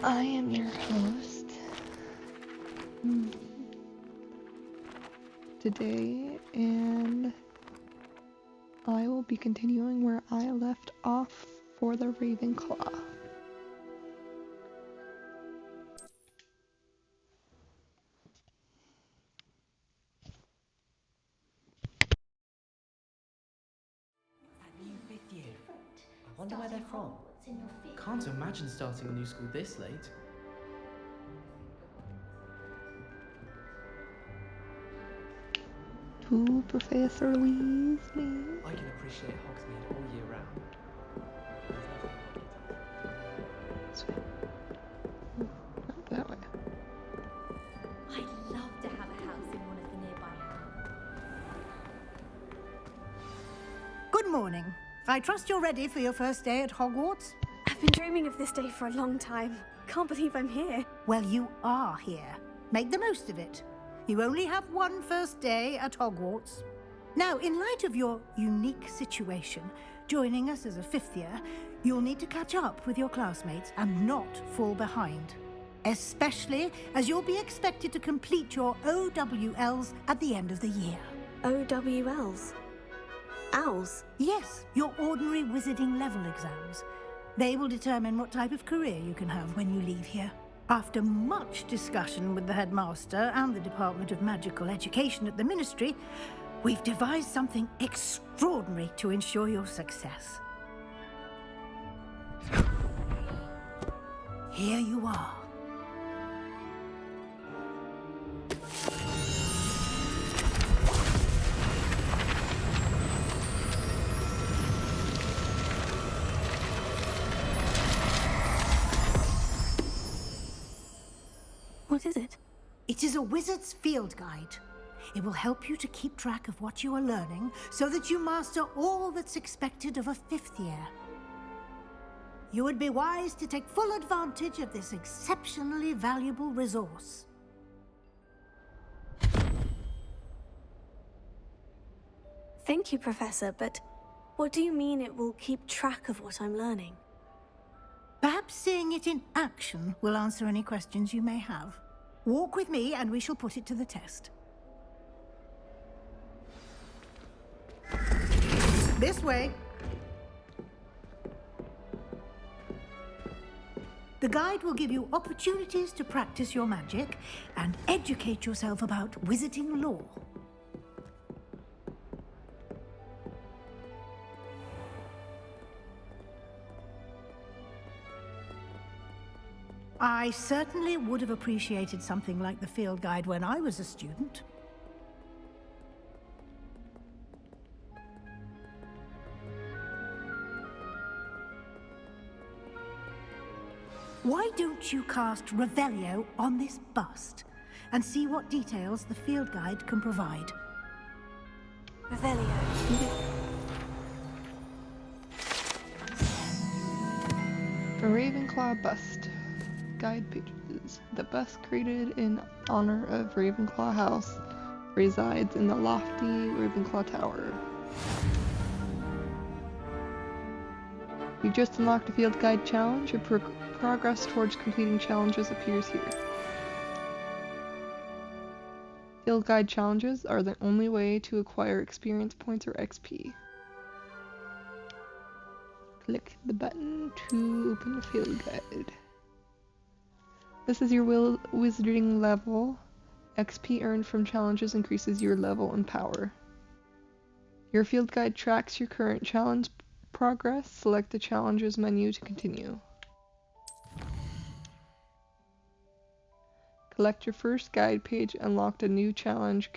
I am your host today, and I will be continuing where I left off for the Ravenclaw. That new fifth year. I wonder where they're from. Can't imagine starting a new school this late. To Professor Weasley. I can appreciate Hogsmeade all year round. Not that way. I'd love to have a house in one of the nearby houses. Good morning. I trust you're ready for your first day at Hogwarts? I've been dreaming of this day for a long time. Can't believe I'm here. Well, you are here. Make the most of it. You only have one first day at Hogwarts. Now, in light of your unique situation, joining us as a fifth year, you'll need to catch up with your classmates and not fall behind. Especially as you'll be expected to complete your OWLs at the end of the year. OWLs? Owls? Yes, your ordinary wizarding level exams. They will determine what type of career you can have when you leave here. After much discussion with the headmaster and the Department of Magical Education at the Ministry, we've devised something extraordinary to ensure your success. Here you are. What is it? It is a wizard's field guide. It will help you to keep track of what you are learning so that you master all that's expected of a fifth year. You would be wise to take full advantage of this exceptionally valuable resource. Thank you, Professor, but what do you mean it will keep track of what I'm learning? Perhaps seeing it in action will answer any questions you may have. Walk with me and we shall put it to the test. This way. The guide will give you opportunities to practice your magic and educate yourself about wizarding lore. I certainly would have appreciated something like the field guide when I was a student. Why don't you cast Revelio on this bust and see what details the field guide can provide? Revelio. A Ravenclaw bust. Guide pages. The bust created in honor of Ravenclaw House resides in the lofty Ravenclaw Tower. You just unlocked a field guide challenge. Your progress towards completing challenges appears here. Field guide challenges are the only way to acquire experience points or XP. Click the button to open the field guide. This is your wizarding level. XP earned from challenges increases your level and power. Your field guide tracks your current challenge progress. Select the challenges menu to continue. Collect your first guide page. Unlocked a new challenge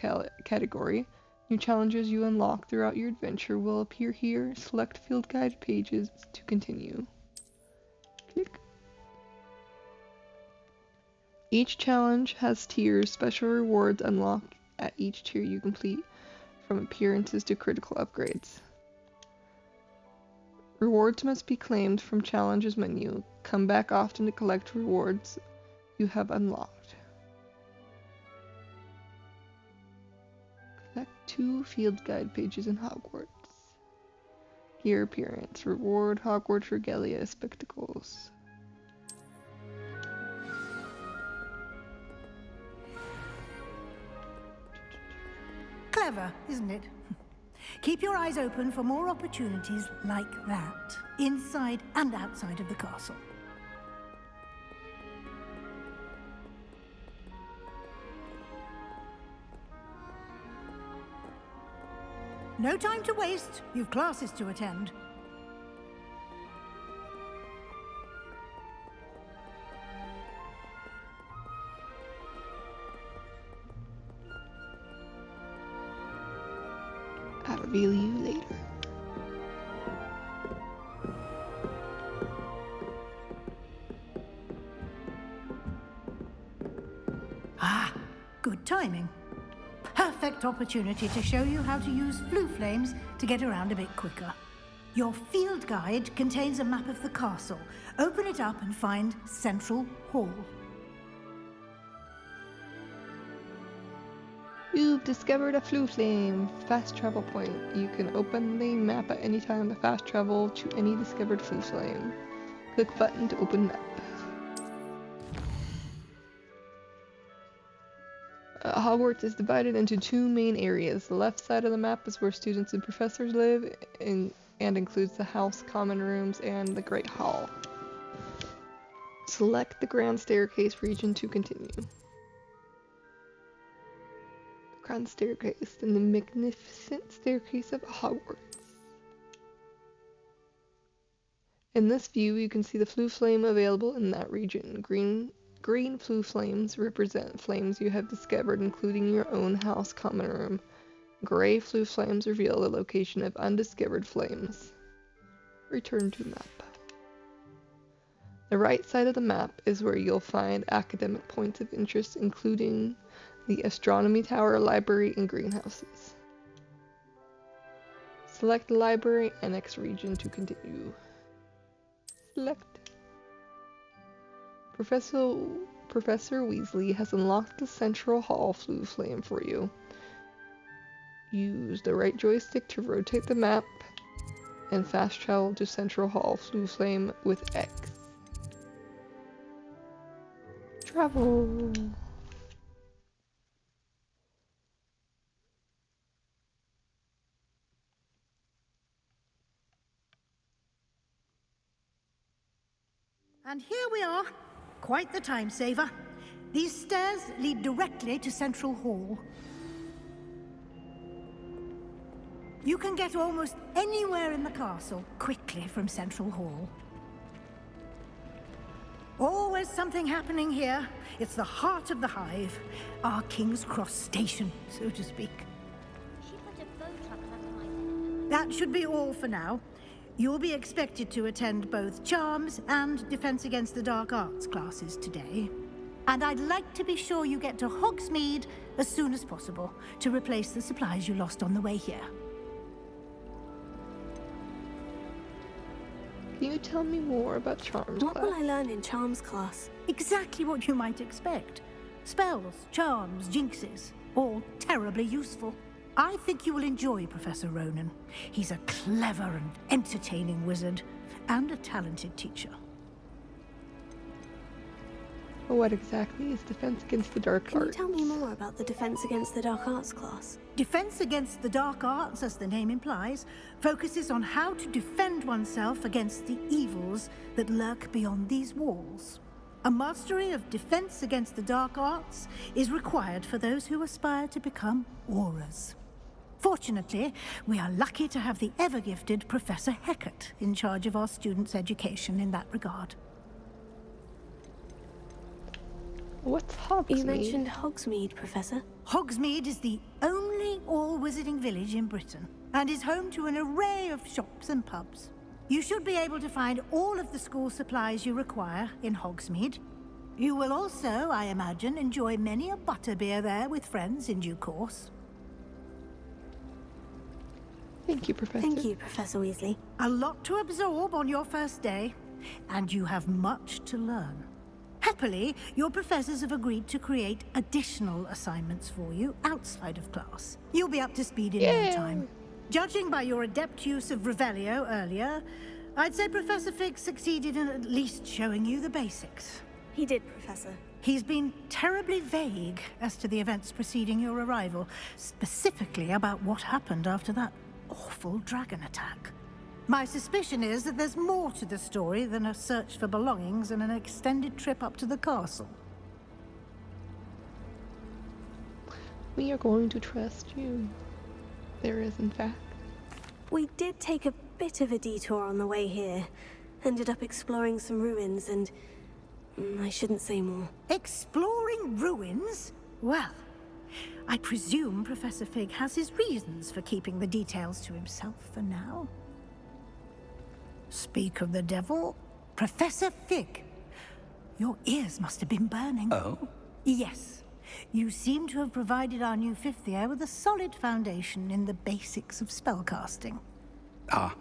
category. New challenges you unlock throughout your adventure will appear here. Select field guide pages to continue. Click. Each challenge has tiers. Special rewards unlocked at each tier you complete, from appearances to critical upgrades. Rewards must be claimed from challenges menu. Come back often to collect rewards you have unlocked. Collect 2 field guide pages in Hogwarts. Gear appearance. Reward Hogwarts regalia spectacles. Clever, isn't it? Keep your eyes open for more opportunities like that, inside and outside of the castle. No time to waste. You've classes to attend. I'll reveal you later. Ah, good timing. Perfect opportunity to show you how to use flue flames to get around a bit quicker. Your field guide contains a map of the castle. Open it up and find Central Hall. You've discovered a flue flame. Fast travel point. You can open the map at any time to fast travel to any discovered flue flame. Click button to open map. Hogwarts is divided into two main areas. The left side of the map is where students and professors live and includes the house, common rooms, and the Great Hall. Select the Grand Staircase region to continue. Grand Staircase and the magnificent staircase of Hogwarts. In this view, you can see the flue flame available in that region. Green flue flames represent flames you have discovered, including your own house common room. Gray flue flames reveal the location of undiscovered flames. Return to map. The right side of the map is where you'll find academic points of interest, including the Astronomy Tower, Library, and Greenhouses. Select the Library Annex region to continue. Select. Professor Weasley has unlocked the Central Hall flue flame for you. Use the right joystick to rotate the map and fast travel to Central Hall flue flame with X. Travel. And here we are. Quite the time saver. These stairs lead directly to Central Hall. You can get almost anywhere in the castle quickly from Central Hall. Always something happening here. It's the heart of the hive. Our King's Cross station, so to speak. She put a bow truck under my bed. That should be all for now. You'll be expected to attend both Charms and Defense Against the Dark Arts classes today. And I'd like to be sure you get to Hogsmeade as soon as possible to replace the supplies you lost on the way here. Can you tell me more about Charms What class? will I learn in Charms class? Exactly what you might expect. Spells, charms, jinxes, all terribly useful. I think you will enjoy Professor Ronan. He's a clever and entertaining wizard, and a talented teacher. What exactly is Defense Against the Dark Can you Arts? tell me more about the Defense Against the Dark Arts class? Defense Against the Dark Arts, as the name implies, focuses on how to defend oneself against the evils that lurk beyond these walls. A mastery of Defense Against the Dark Arts is required for those who aspire to become Aurors. Fortunately, we are lucky to have the ever-gifted Professor Hecat in charge of our students' education in that regard. What's Hogsmeade? You mentioned Hogsmeade, Professor. Hogsmeade is the only all-wizarding village in Britain, and is home to an array of shops and pubs. You should be able to find all of the school supplies you require in Hogsmeade. You will also, I imagine, enjoy many a butterbeer there with friends in due course. Thank you, Professor. Thank you, Professor Weasley. A lot to absorb on your first day, and you have much to learn. Happily, your professors have agreed to create additional assignments for you outside of class. You'll be up to speed in no time. Judging by your adept use of Revelio earlier, I'd say Professor Fig succeeded in at least showing you the basics. He did, Professor. He's been terribly vague as to the events preceding your arrival, specifically about what happened after that awful dragon attack. My suspicion is that there's more to the story than a search for belongings and an extended trip up to the castle. We are going to trust you. There is, in fact. We did take a bit of a detour on the way here. Ended up exploring some ruins and... I shouldn't say more. Exploring ruins? Well, I presume Professor Fig has his reasons for keeping the details to himself for now. Speak of the devil, Professor Fig. Your ears must have been burning. Oh? Yes. You seem to have provided our new fifth year with a solid foundation in the basics of spellcasting. Ah,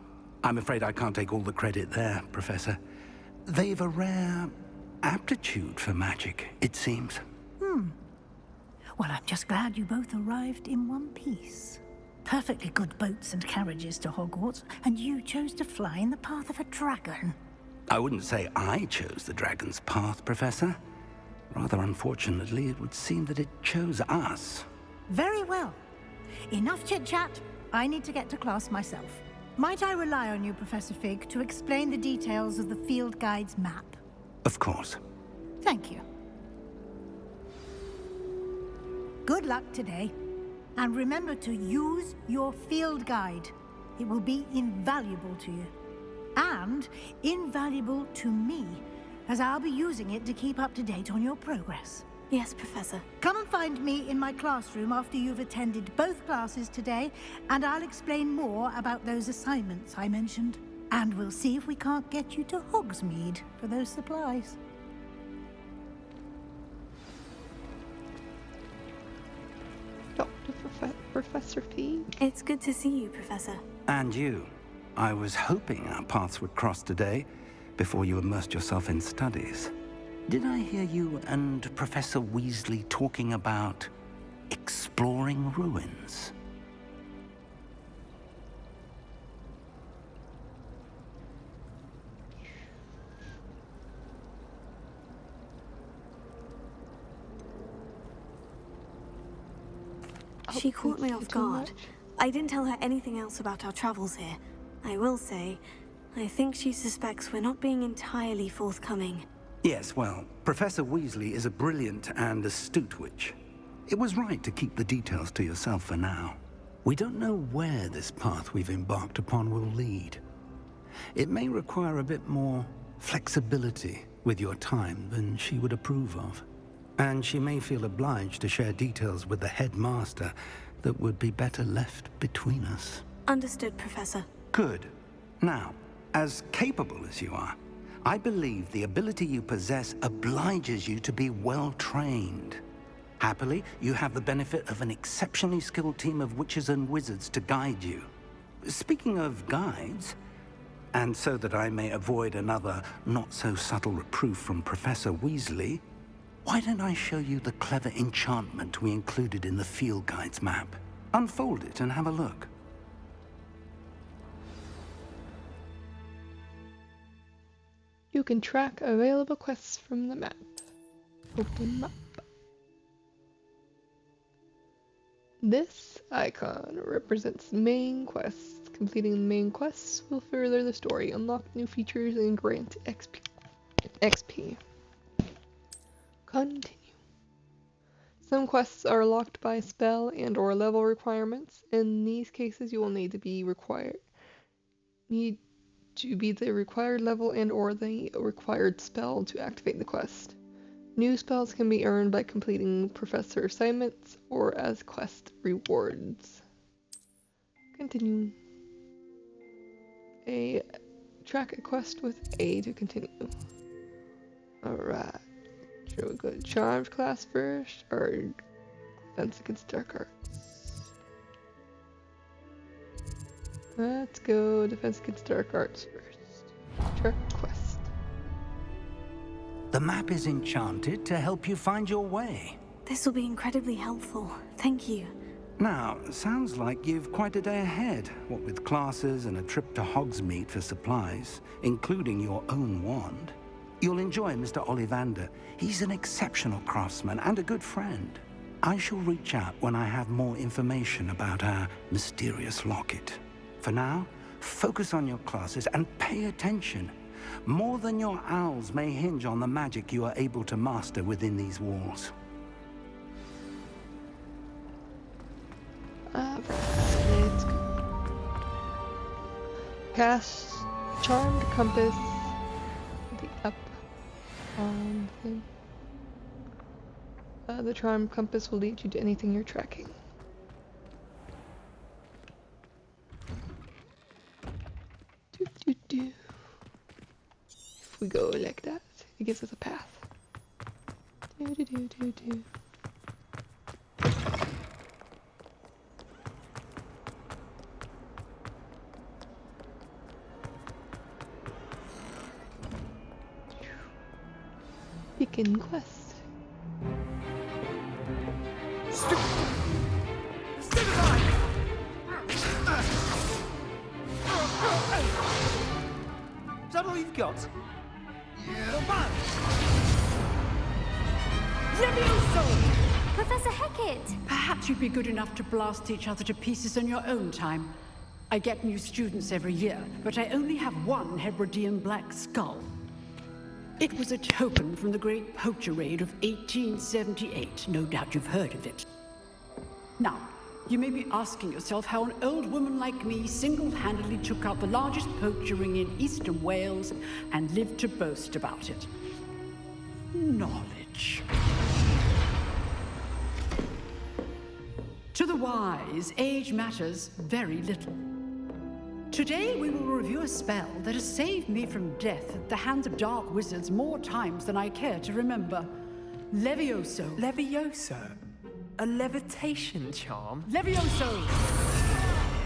I'm afraid I can't take all the credit there, Professor. They've a rare aptitude for magic, it seems. Well, I'm just glad you both arrived in one piece. Perfectly good boats and carriages to Hogwarts, and you chose to fly in the path of a dragon. I wouldn't say I chose the dragon's path, Professor. Rather unfortunately, it would seem that it chose us. Very well. Enough chit-chat. I need to get to class myself. Might I rely on you, Professor Fig, to explain the details of the field guide's map? Of course. Thank you. Good luck today. And remember to use your field guide. It will be invaluable to you. And invaluable to me, as I'll be using it to keep up to date on your progress. Yes, Professor. Come and find me in my classroom after you've attended both classes today, and I'll explain more about those assignments I mentioned. And we'll see if we can't get you to Hogsmeade for those supplies. Professor Fig. It's good to see you, Professor. And you. I was hoping our paths would cross today, before you immersed yourself in studies. Did I hear you and Professor Weasley talking about exploring ruins? She caught me off guard. I didn't tell her anything else about our travels here. I will say, I think she suspects we're not being entirely forthcoming. Yes, well, Professor Weasley is a brilliant and astute witch. It was right to keep the details to yourself for now. We don't know where this path we've embarked upon will lead. It may require a bit more flexibility with your time than she would approve of. And she may feel obliged to share details with the headmaster that would be better left between us. Understood, Professor. Good. Now, as capable as you are, I believe the ability you possess obliges you to be well trained. Happily, you have the benefit of an exceptionally skilled team of witches and wizards to guide you. Speaking of guides, and so that I may avoid another not-so-subtle reproof from Professor Weasley, why don't I show you the clever enchantment we included in the field guide's map? Unfold it and have a look. You can track available quests from the map. Open map. This icon represents main quests. Completing the main quests will further the story, unlock new features, and grant XP. Continue. Some quests are locked by spell and or level requirements. In these cases, you will need to be the required level and or the required spell to activate the quest. New spells can be earned by completing professor assignments or as quest rewards. Continue. Track a quest with A to continue. Alright. Should we go to Charms class first or Defense Against Dark Arts? Let's go Defense Against Dark Arts first. Track quest. The map is enchanted to help you find your way. This will be incredibly helpful. Thank you. Now, sounds like you've quite a day ahead, what with classes and a trip to Hogsmeade for supplies, including your own wand. You'll enjoy Mr. Ollivander. He's an exceptional craftsman and a good friend. I shall reach out when I have more information about our mysterious locket. For now, focus on your classes and pay attention. More than your owls may hinge on the magic you are able to master within these walls. Let's go. Cast Charmed Compass. The up on thing. The Charmed Compass will lead you to anything you're tracking. If we go like that, it gives us a path. Begin quest. Is that all you've got? Professor Hecat! Perhaps you'd be good enough to blast each other to pieces in your own time. I get new students every year, but I only have one Hebridean black skull. It was a token from the Great Poacher Raid of 1878. No doubt you've heard of it. Now, you may be asking yourself how an old woman like me single-handedly took out the largest poacher ring in eastern Wales and lived to boast about it. Knowledge. To the wise, age matters very little. Today we will review a spell that has saved me from death at the hands of dark wizards more times than I care to remember. Levioso. Levioso? A levitation charm? Levioso!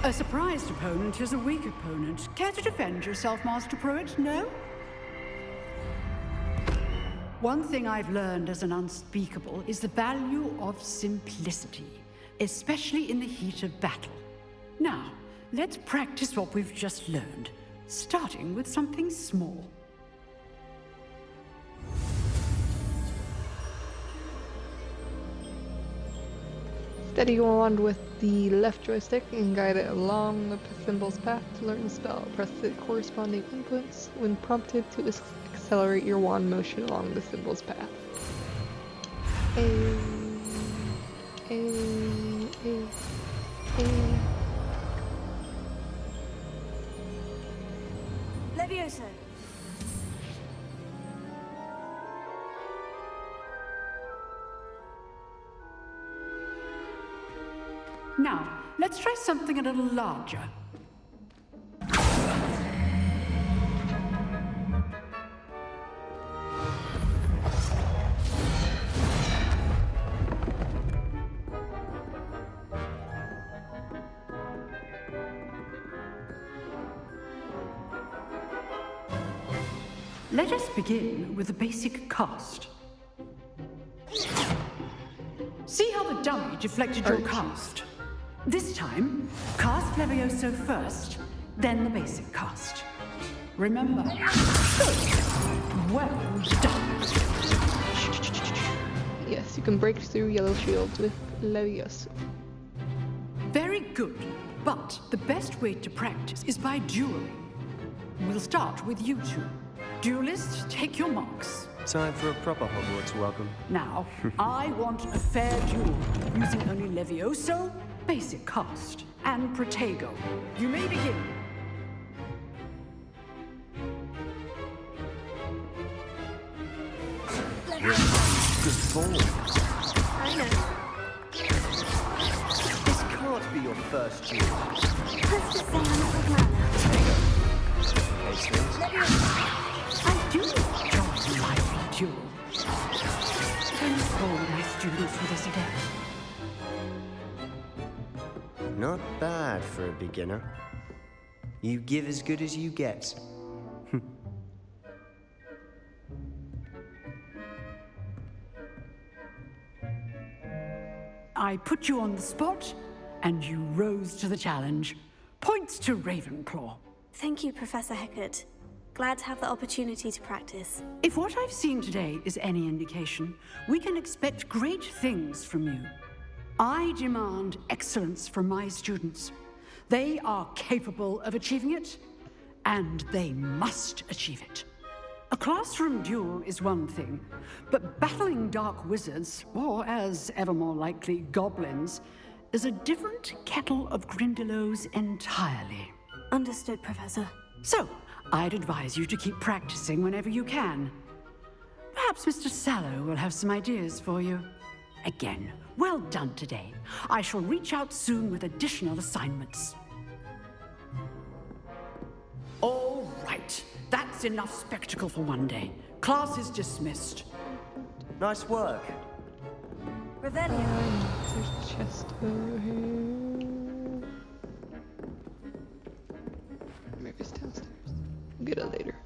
A surprised opponent is a weak opponent. Care to defend yourself, Master Pruitt? No? One thing I've learned as an unspeakable is the value of simplicity, especially in the heat of battle. Now, let's practice what we've just learned, starting with something small. Steady your wand with the left joystick and guide it along the symbol's path to learn the spell. Press the corresponding inputs when prompted to accelerate your wand motion along the symbol's path. A. Levioso. Now, let's try something a little larger. Let us begin with the basic cast. See how the dummy deflected your cast? This time, cast Levioso first, then the basic cast. Remember? Good. Well done. Yes, you can break through yellow shields with Levioso. Very good. But the best way to practice is by dueling. We'll start with you two. Duelists, take your marks. Time for a proper Hogwarts welcome. Now, I want a fair duel, using only Levioso, basic cast, and Protego. You may begin. Good ball. I know. This can't be your first duel. Let's just say I'm a good learner. I do enjoy a lively duel. Can you hold my students for this again? Not bad for a beginner. You give as good as you get. I put you on the spot, and you rose to the challenge. Points to Ravenclaw. Thank you, Professor Hecat. Glad to have the opportunity to practice. If what I've seen today is any indication, we can expect great things from you. I demand excellence from my students. They are capable of achieving it, and they must achieve it. A classroom duel is one thing, but battling dark wizards, or as ever more likely, goblins, is a different kettle of Grindylows entirely. Understood, Professor. So, I'd advise you to keep practicing whenever you can. Perhaps Mr. Sallow will have some ideas for you. Again, well done today. I shall reach out soon with additional assignments. All right, that's enough spectacle for one day. Class is dismissed. Nice work. Revelio. There's a chest over here. Maybe it's downstairs. We'll get it later.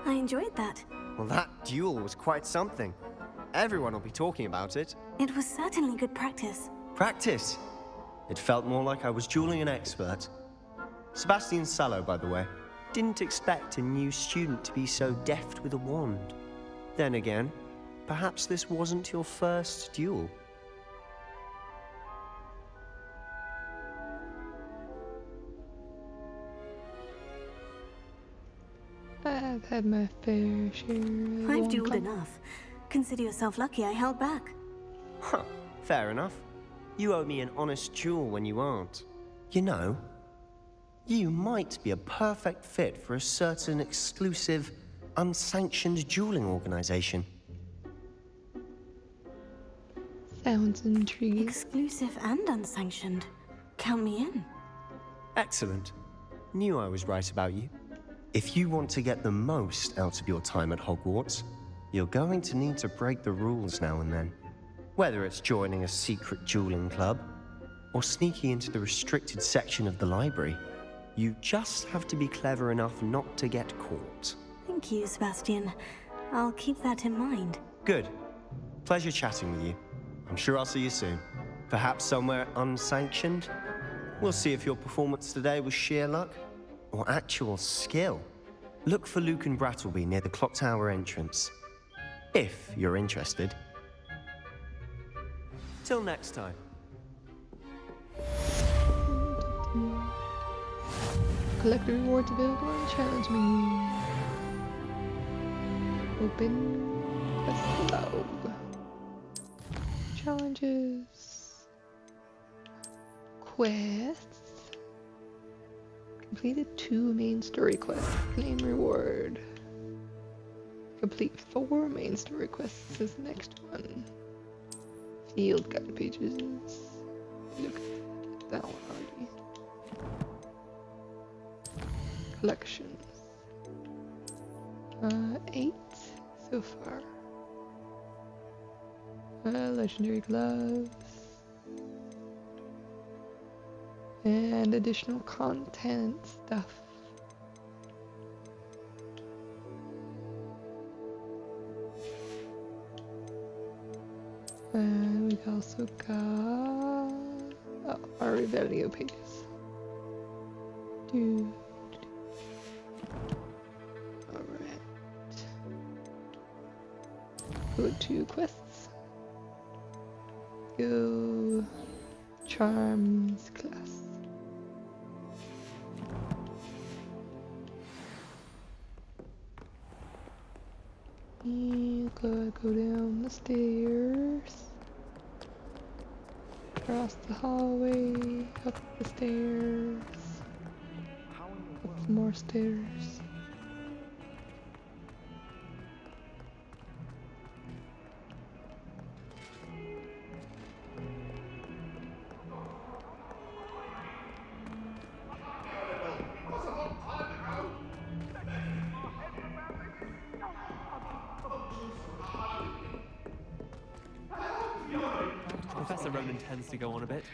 I enjoyed that. Well, that duel was quite something. Everyone will be talking about it. It was certainly good practice. Practice? It felt more like I was dueling an expert. Sebastian Sallow, by the way. Didn't expect a new student to be so deft with a wand. Then again, perhaps this wasn't your first duel. I've had my fair share of I've wand dueled com- enough. Consider yourself lucky I held back. Huh, fair enough. You owe me an honest duel when you aren't. You know, you might be a perfect fit for a certain exclusive, unsanctioned dueling organization. Sounds intriguing. Exclusive and unsanctioned. Count me in. Excellent. Knew I was right about you. If you want to get the most out of your time at Hogwarts, you're going to need to break the rules now and then. Whether it's joining a secret dueling club, or sneaking into the restricted section of the library, you just have to be clever enough not to get caught. Thank you, Sebastian. I'll keep that in mind. Good. Pleasure chatting with you. I'm sure I'll see you soon. Perhaps somewhere unsanctioned? We'll see if your performance today was sheer luck or actual skill. Look for Luke and Brattleby near the clock tower entrance, if you're interested. Till next time. Collect the rewards available and challenge me. Open quest log. Challenges. Quests. Completed 2 main story quests. Claim reward. Complete 4 main story quests is the next one. Field guide pages. Look at that one already. Collections. 8 so far. Legendary gloves. And additional content stuff. And we've also got our Revelio pages. Alright. Go to quests. Go Charms class. You gotta go down the stairs, across the hallway, up the stairs, up some more stairs. Professor Ronan tends to go on a bit.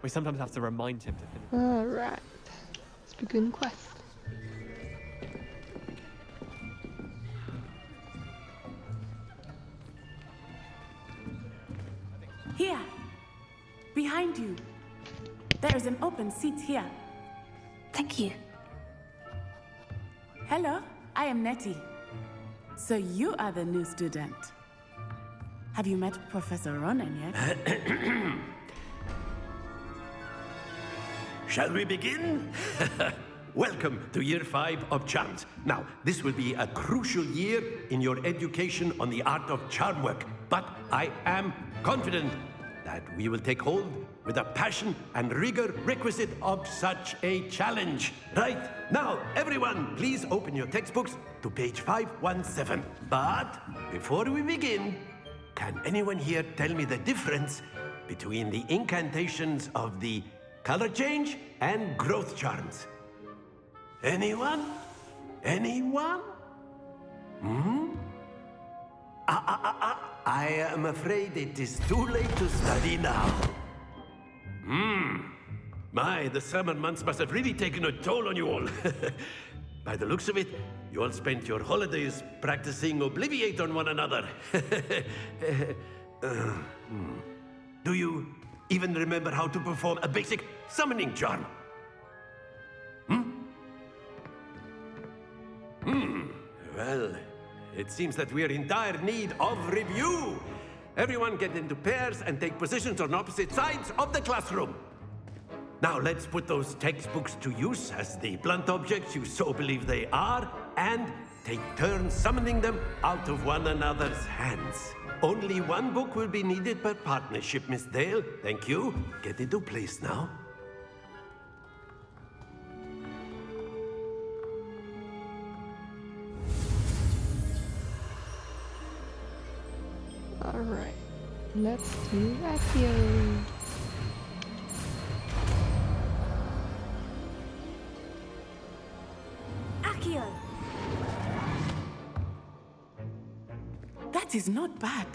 We sometimes have to remind him to finish. Alright, let's begin quest. Here, behind you. There is an open seat here. Thank you. Hello, I am Nettie. So you are the new student. Have you met Professor Ronan yet? Shall we begin? Welcome to Year 5 of Charms. Now, this will be a crucial year in your education on the art of charm work, but I am confident that we will take hold with the passion and rigor requisite of such a challenge. Right, now, everyone, please open your textbooks to page 517. But before we begin, can anyone here tell me the difference between the incantations of the color change and growth charms? Anyone? Anyone? I am afraid it is too late to study now. My, the summer months must have really taken a toll on you all. By the looks of it, you all spent your holidays practicing Obliviate on one another. Do you even remember how to perform a basic summoning charm? Well, it seems that we are in dire need of review. Everyone get into pairs and take positions on opposite sides of the classroom. Now let's put those textbooks to use as the blunt objects you so believe they are, and take turns summoning them out of one another's hands. Only one book will be needed per partnership, Miss Dale. Thank you. Get into place now. Alright, let's do Accio. Accio! That is not bad.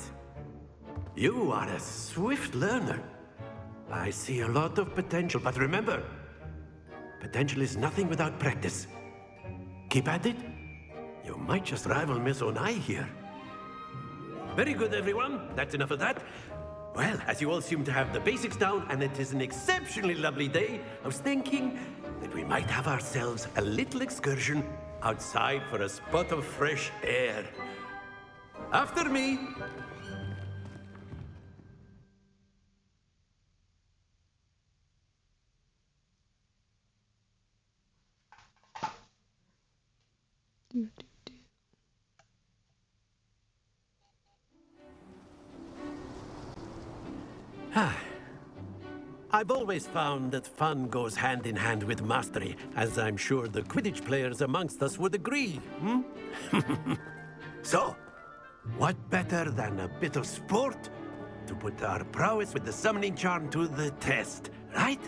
You are a swift learner. I see a lot of potential, but remember, potential is nothing without practice. Keep at it. You might just rival Miss Onai here. Very good, everyone. That's enough of that. Well, as you all seem to have the basics down, and it is an exceptionally lovely day, I was thinking that we might have ourselves a little excursion outside for a spot of fresh air. After me. I've always found that fun goes hand in hand with mastery, as I'm sure the Quidditch players amongst us would agree. So, what better than a bit of sport to put our prowess with the summoning charm to the test, right?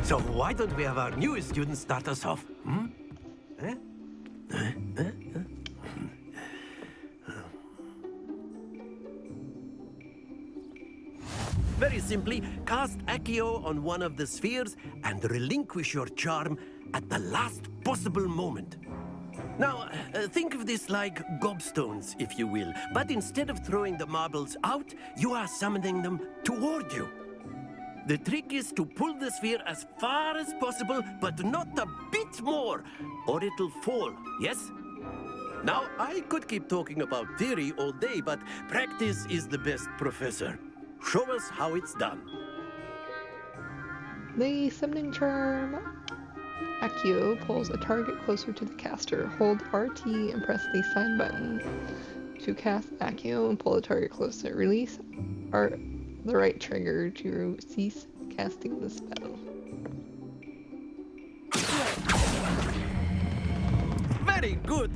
So why don't we have our newest student start us off? Very simply, cast Accio on one of the spheres and relinquish your charm at the last possible moment. Now, think of this like gobstones, if you will, but instead of throwing the marbles out, you are summoning them toward you. The trick is to pull the sphere as far as possible, but not a bit more, or it'll fall, yes? Now, I could keep talking about theory all day, but practice is the best professor. Show us how it's done. The summoning charm Accio pulls a target closer to the caster. Hold RT and press the sign button to cast Accio and pull the target closer. Release the right trigger to cease casting the spell. Very good!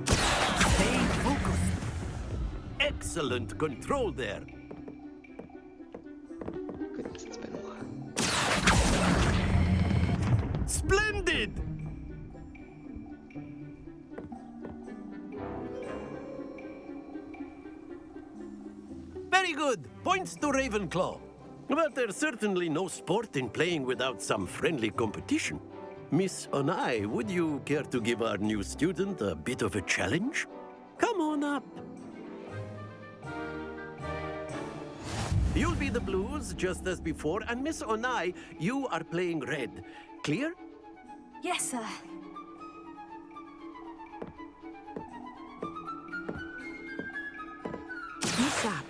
Stay focused. Excellent control there. Goodness, it's been a while. Splendid! Very good. Points to Ravenclaw. But there's certainly no sport in playing without some friendly competition. Miss Onai, would you care to give our new student a bit of a challenge? Come on up. You'll be the blues, just as before, and Miss Onai, you are playing red. Clear? Yes, sir. Peace up.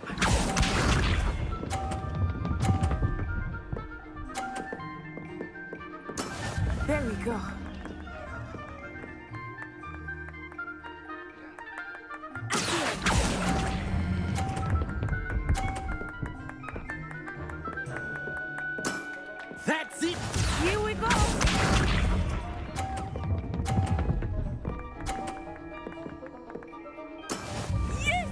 There we go. That's it! Here we go! Yes!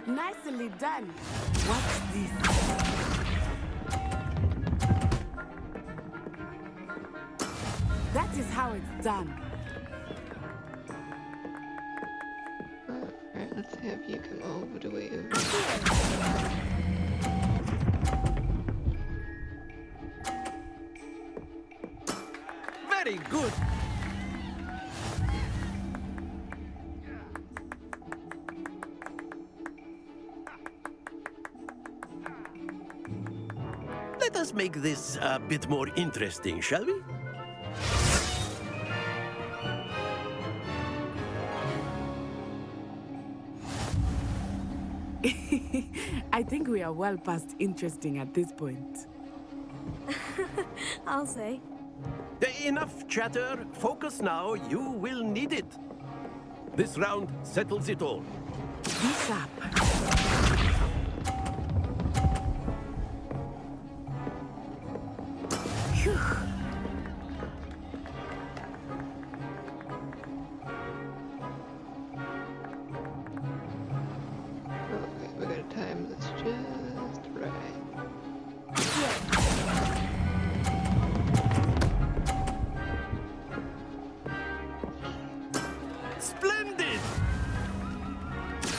Nicely done. What's this? That is how it's done. Alright, let's have you come all the way over here. Very good! Let us make this a bit more interesting, shall we? I think we are well past interesting at this point. I'll say. Enough chatter. Focus now. You will need it. This round settles it all. Peace up. Phew. Okay, we gotta time this just right. Splendid!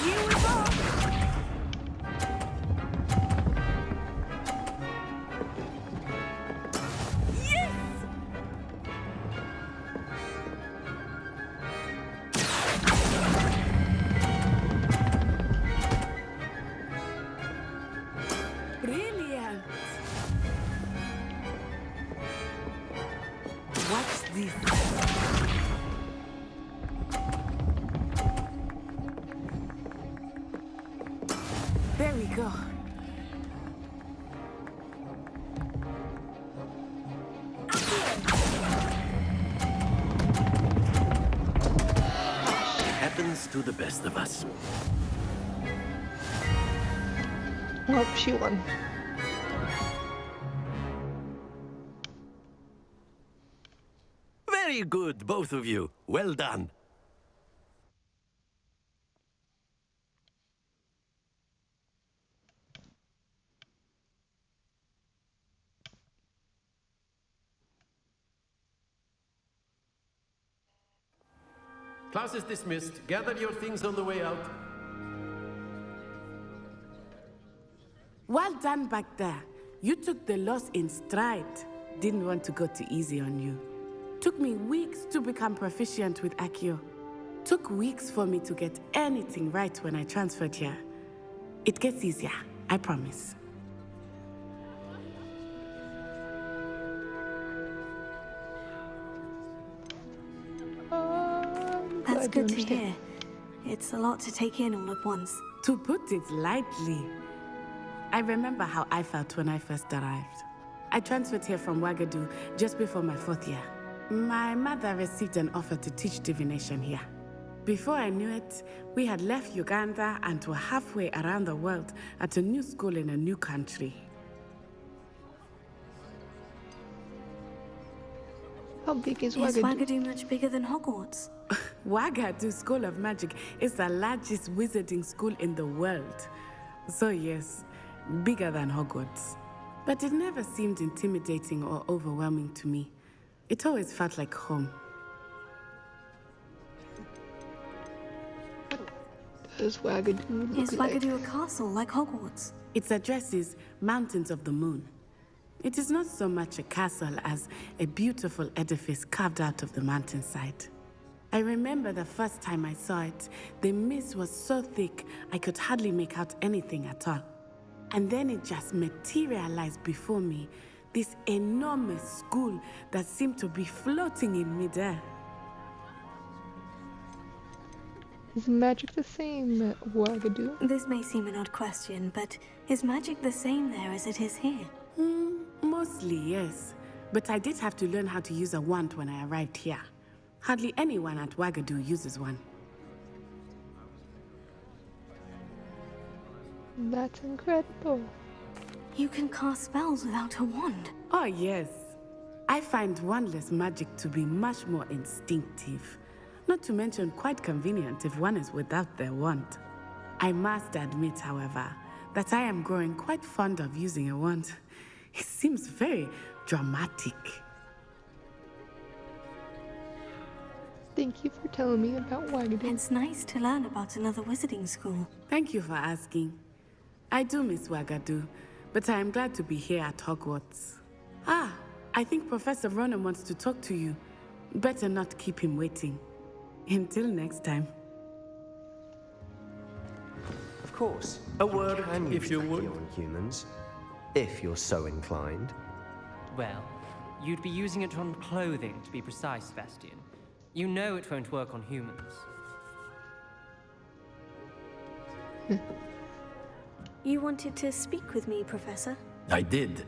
Here we go! Yes! Brilliant. What's this? There we go. Happens to the best of us. Oh, she won. Very good, both of you. Well done. Class is dismissed. Gather your things on the way out. Well done back there. You took the loss in stride. Didn't want to go too easy on you. Took me weeks to become proficient with Accio. Took weeks for me to get anything right when I transferred here. It gets easier, I promise. That's good to hear. It's a lot to take in all at once. To put it lightly, I remember how I felt when I first arrived. I transferred here from Ouagadougou just before my 4th year. My mother received an offer to teach divination here. Before I knew it, we had left Uganda and were halfway around the world at a new school in a new country. How big is Is Ouagadougou? Ouagadougou much bigger than Hogwarts? Ouagadougou School of Magic is the largest wizarding school in the world. So yes, bigger than Hogwarts. But it never seemed intimidating or overwhelming to me. It always felt like home. does Wagadoo look Is like? Wagadoo a castle like Hogwarts? Its address is Mountains of the Moon. It is not so much a castle as a beautiful edifice carved out of the mountainside. I remember the first time I saw it, the mist was so thick I could hardly make out anything at all. And then it just materialized before me, this enormous school that seemed to be floating in midair. Is magic the same at Wagadoo? This may seem an odd question, but is magic the same there as it is here? Mostly, yes. But I did have to learn how to use a wand when I arrived here. Hardly anyone at Wagadoo uses one. That's incredible. You can cast spells without a wand. Oh, yes. I find wandless magic to be much more instinctive. Not to mention quite convenient if one is without their wand. I must admit, however, that I am growing quite fond of using a wand. It seems very dramatic. Thank you for telling me about Wagadoo. It's nice to learn about another wizarding school. Thank you for asking. I do miss Wagadoo, but I am glad to be here at Hogwarts. Ah, I think Professor Ronan wants to talk to you. Better not keep him waiting. Until next time. Of course. A word, Can if you would. on humans, if you're so inclined. Well, you'd be using it on clothing, to be precise, Sebastian. You know it won't work on humans. You wanted to speak with me, Professor? I did.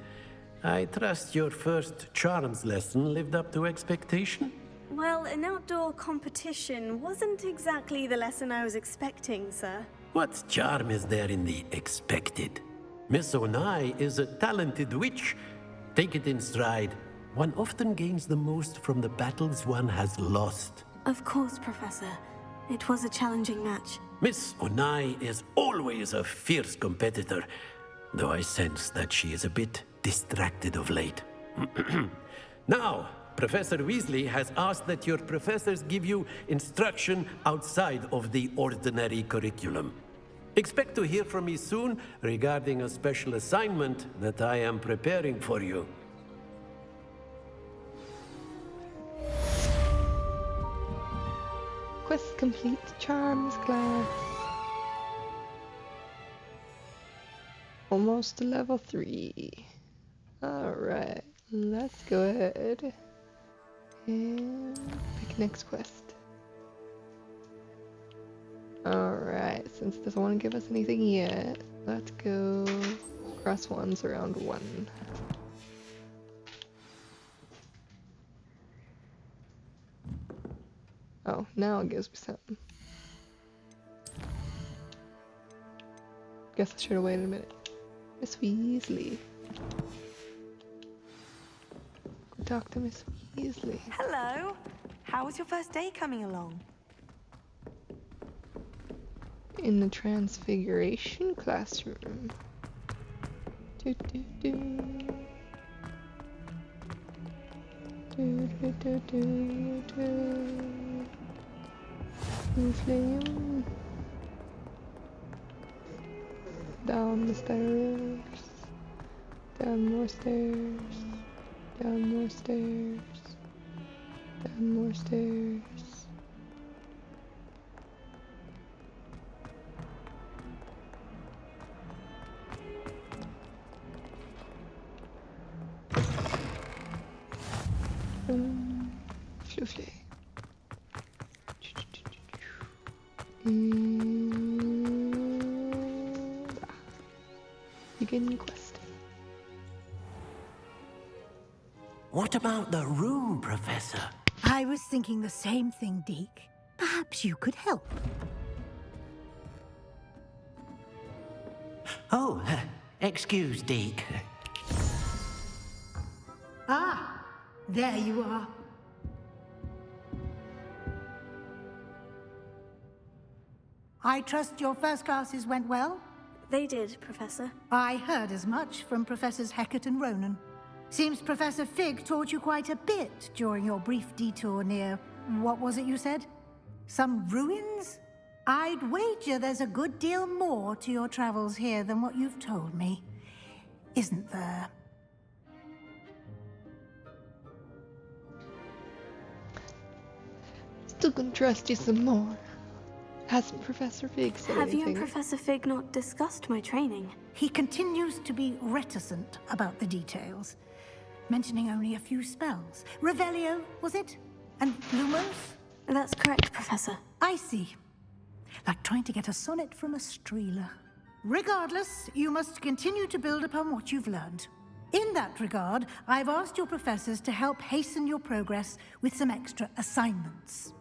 I trust your first charms lesson lived up to expectation? Well, an outdoor competition wasn't exactly the lesson I was expecting, sir. What charm is there in the expected? Miss Onai is a talented witch. Take it in stride. One often gains the most from the battles one has lost. Of course, Professor. It was a challenging match. Miss Onai is always a fierce competitor, though I sense that she is a bit distracted of late. Now, Professor Weasley has asked that your professors give you instruction outside of the ordinary curriculum. Expect to hear from me soon regarding a special assignment that I am preparing for you. Quest complete. Charms class. Almost to level 3. Alright, let's go ahead and pick next quest. Alright, since it doesn't want to give us anything yet, let's go cross ones around 1. Oh, now it gives me something. Guess I should have waited a minute. Miss Weasley. Go talk to Miss Weasley. Hello. How was your first day coming along? In the Transfiguration classroom. Do do do. Do do do do do. Flame. Down the stairs. Down more stairs. Down more stairs. Down more stairs. Fluffy. Begin quest. What about the room, Professor? I was thinking the same thing, Deke. Perhaps you could help. Oh, excuse, Deke. Ah, there you are. I trust your first classes went well? They did, Professor. I heard as much from Professors Hecat and Ronan. Seems Professor Fig taught you quite a bit during your brief detour near... what was it you said? Some ruins? I'd wager there's a good deal more to your travels here than what you've told me. Isn't there? Still gonna trust you some more. Hasn't Professor Fig said Have you anything? and Professor Fig not discussed my training? He continues to be reticent about the details, mentioning only a few spells. Revelio, was it? And Lumos? That's correct, Professor. I see. Like trying to get a sonnet from a streeler. Regardless, you must continue to build upon what you've learned. In that regard, I've asked your professors to help hasten your progress with some extra assignments.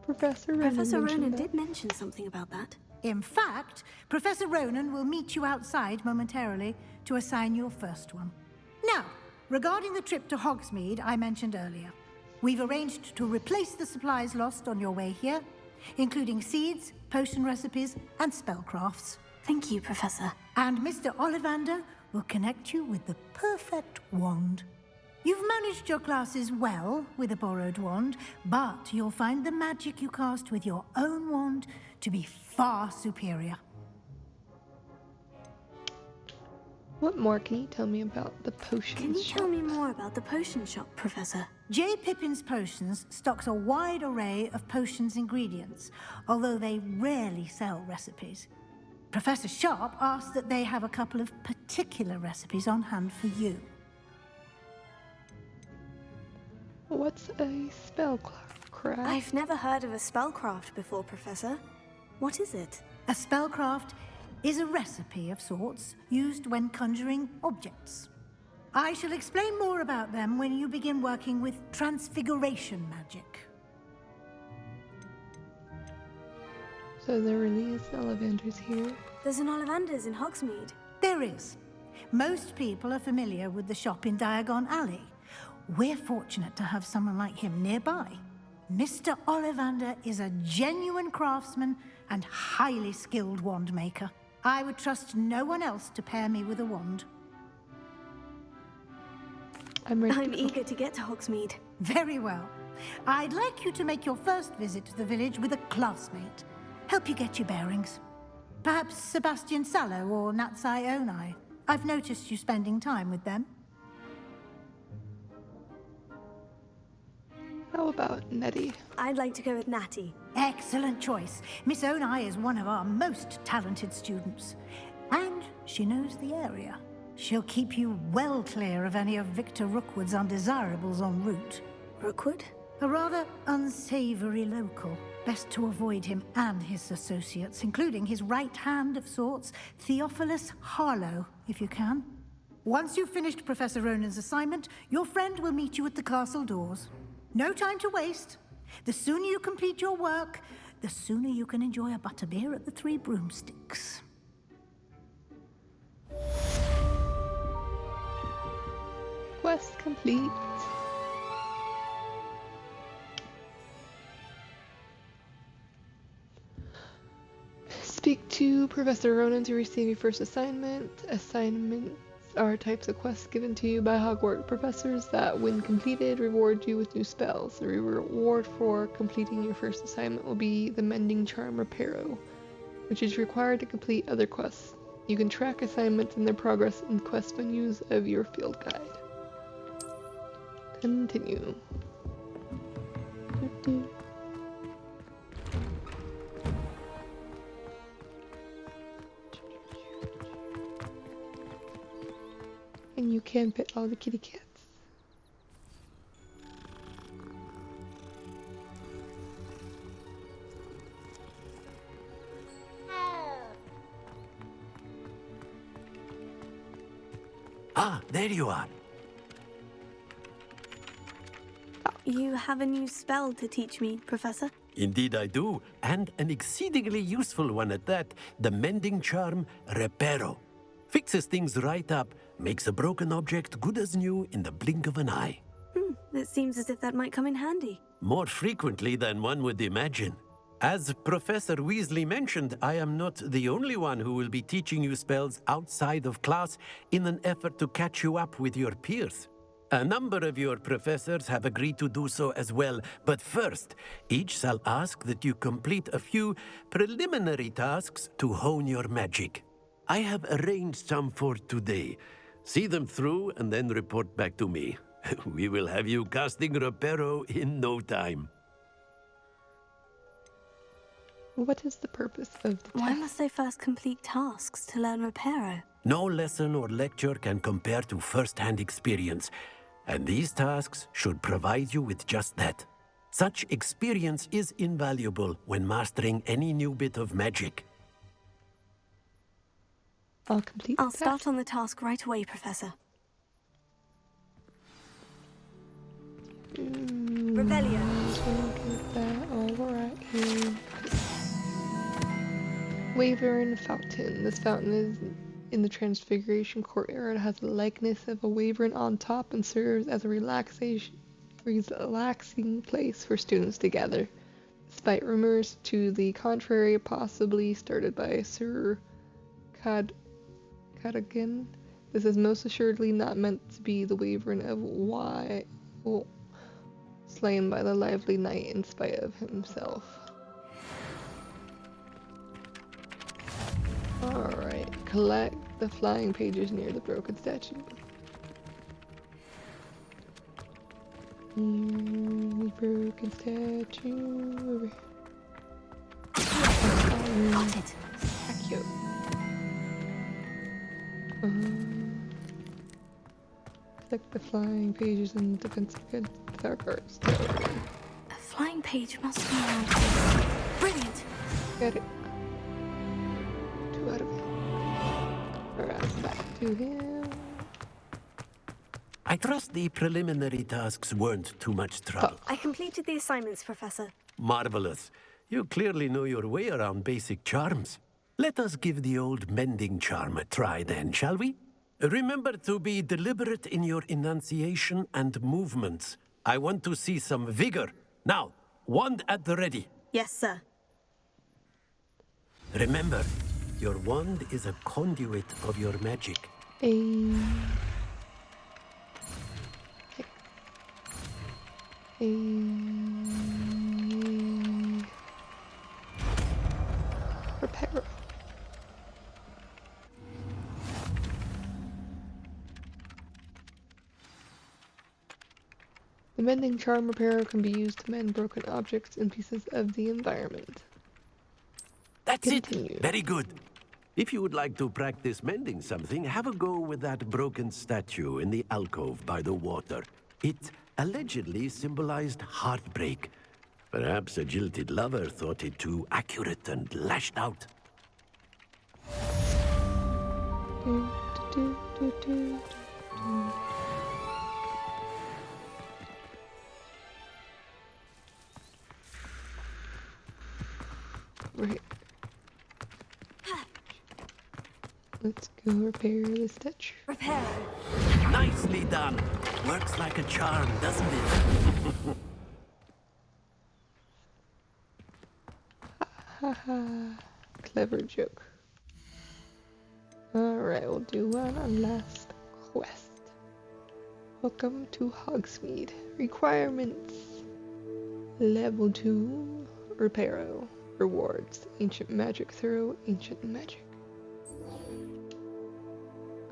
Professor Ronan did mention something about that. In fact, Professor Ronan will meet you outside momentarily to assign your first one. Now, regarding the trip to Hogsmeade I mentioned earlier, we've arranged to replace the supplies lost on your way here, including seeds, potion recipes, and spellcrafts. Thank you, Professor. And Mr. Ollivander will connect you with the perfect wand. You've managed your classes well with a borrowed wand, but you'll find the magic you cast with your own wand to be far superior. What more can you tell me about the potions Can you shop? tell me more about the potion shop, Professor? J. Pippin's Potions stocks a wide array of potions ingredients, although they rarely sell recipes. Professor Sharp asked that they have a couple of particular recipes on hand for you. What's a spellcraft? I've never heard of a spellcraft before, Professor. What is it? A spellcraft is a recipe of sorts used when conjuring objects. I shall explain more about them when you begin working with transfiguration magic. So there really is Ollivanders here. There's an Ollivanders in Hogsmeade. There is. Most people are familiar with the shop in Diagon Alley. We're fortunate to have someone like him nearby. Mr. Ollivander is a genuine craftsman and highly skilled wand maker. I would trust no one else to pair me with a wand. I'm ready. I'm eager to get to Hogsmeade. Very well. I'd like you to make your first visit to the village with a classmate. Help you get your bearings. Perhaps Sebastian Sallow or Natsai Onai. I've noticed you spending time with them. How about Nettie? I'd like to go with Natty. Excellent choice. Miss Onai is one of our most talented students. And she knows the area. She'll keep you well clear of any of Victor Rookwood's undesirables en route. Rookwood? A rather unsavory local. Best to avoid him and his associates, including his right hand of sorts, Theophilus Harlow, if you can. Once you've finished Professor Ronan's assignment, your friend will meet you at the castle doors. No time to waste. The sooner you complete your work, the sooner you can enjoy a butterbeer at the Three Broomsticks. Quest complete. Speak to Professor Ronan to receive your first assignment. Assignments are types of quests given to you by Hogwarts professors that, when completed, reward you with new spells. The reward for completing your first assignment will be the Mending Charm Reparo, which is required to complete other quests. You can track assignments and their progress in quest menus of your field guide. Continue. And you can pet all the kitty cats. Ah, there you are. You have a new spell to teach me, Professor? Indeed I do, and an exceedingly useful one at that. The Mending Charm Reparo. Fixes things right up, makes a broken object good as new in the blink of an eye. It seems as if that might come in handy. More frequently than one would imagine. As Professor Weasley mentioned, I am not the only one who will be teaching you spells outside of class in an effort to catch you up with your peers. A number of your professors have agreed to do so as well, but first, each shall ask that you complete a few preliminary tasks to hone your magic. I have arranged some for today. See them through and then report back to me. We will have you casting Reparo in no time. What is the purpose of the Why test? must they first complete tasks to learn Reparo? No lesson or lecture can compare to first-hand experience, and these tasks should provide you with just that. Such experience is invaluable when mastering any new bit of magic. I'll complete I'll start on the task right away, Professor. Revelio. Get that all right here. Wyvern Fountain. This fountain is in the Transfiguration Courtyard. It has the likeness of a wyvern on top and serves as a relaxing place for students to gather. Despite rumors to the contrary, possibly started by Sir Cadogan, this is most assuredly not meant to be the wyvern of slain by the lively knight in spite of himself. Alright, collect the flying pages near the broken statue. Near the broken statue. Got it. Thank you. Collect the flying pages and defensive cards. A flying page must be around here. Brilliant. Got it. 2 out of 8. Alright, back to him. I trust the preliminary tasks weren't too much trouble. I completed the assignments, Professor. Marvelous. You clearly know your way around basic charms. Let us give the old mending charm a try then, shall we? Remember to be deliberate in your enunciation and movements. I want to see some vigor. Now, wand at the ready. Yes, sir. Remember, your wand is a conduit of your magic. Reparo. The mending charm Reparo can be used to mend broken objects and pieces of the environment. That's it. Very good. If you would like to practice mending something, have a go with that broken statue in the alcove by the water. It allegedly symbolized heartbreak. Perhaps a jilted lover thought it too accurate and lashed out. Right. Let's go repair the statue. Repair. Nicely done. Works like a charm, doesn't it? Haha. Clever joke. Alright, we'll do one last quest. Welcome to Hogsmeade. Requirements. Level 2. Reparo. Rewards. Ancient magic throw. Ancient magic.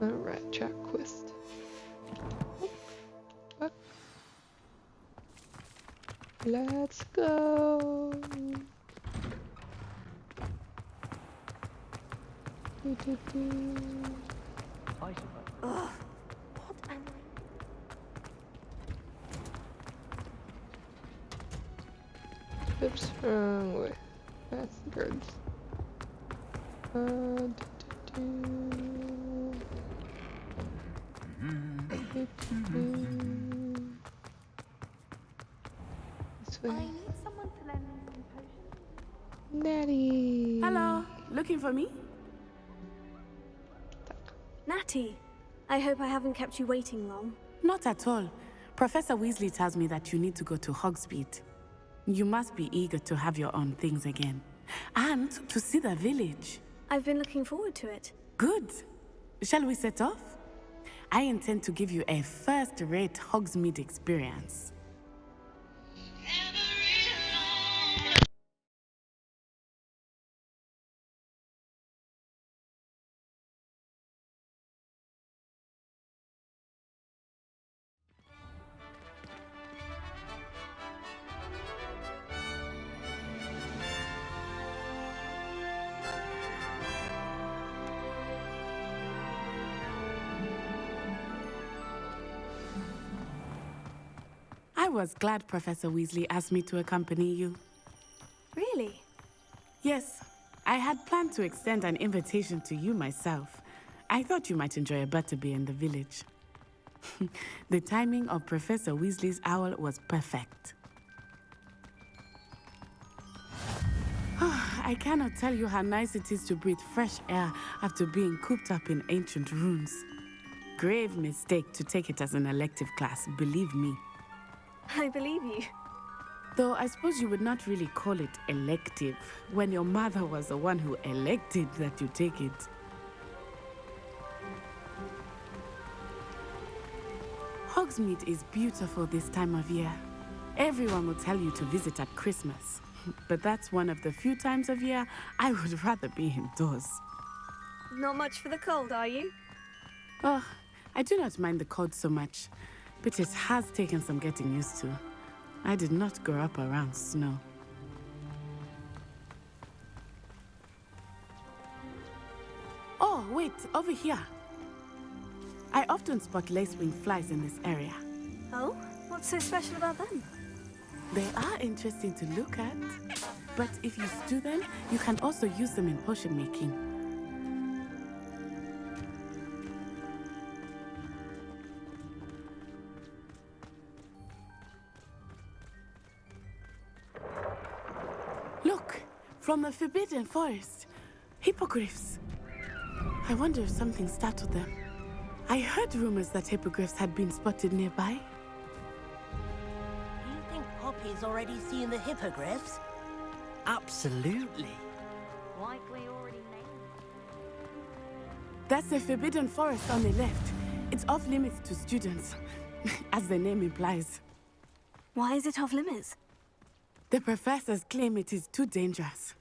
Alright, chat quest. Fuck. Let's go. Ugh. What am Oops, wrong way. That's the birds. This way. I need someone to lend me some potions. Natty. Hello, looking for me? Natty, I hope I haven't kept you waiting long. Not at all. Professor Weasley tells me that you need to go to Hogsmeade. You must be eager to have your own things again. And to see the village. I've been looking forward to it. Good. Shall we set off? I intend to give you a first-rate Hogsmeade experience. I was glad Professor Weasley asked me to accompany you. Really? Yes, I had planned to extend an invitation to you myself. I thought you might enjoy a butterbeer in the village. The timing of Professor Weasley's owl was perfect. I cannot tell you how nice it is to breathe fresh air after being cooped up in ancient ruins. Grave mistake to take it as an elective class, believe me. I believe you. Though I suppose you would not really call it elective when your mother was the one who elected that you take it. Hogsmeade is beautiful this time of year. Everyone will tell you to visit at Christmas, but that's one of the few times of year I would rather be indoors. Not much for the cold, are you? Oh, I do not mind the cold so much, but it has taken some getting used to. I did not grow up around snow. Oh, wait, over here. I often spot lacewing flies in this area. Oh? What's so special about them? They are interesting to look at, but if you stew them, you can also use them in potion making. Look, from the Forbidden Forest, hippogriffs. I wonder if something startled them. I heard rumors that hippogriffs had been spotted nearby. Do you think Poppy's already seen the hippogriffs? Absolutely. Likely already named. That's the Forbidden Forest on the left. It's off limits to students, as the name implies. Why is it off limits? The professors claim it is too dangerous.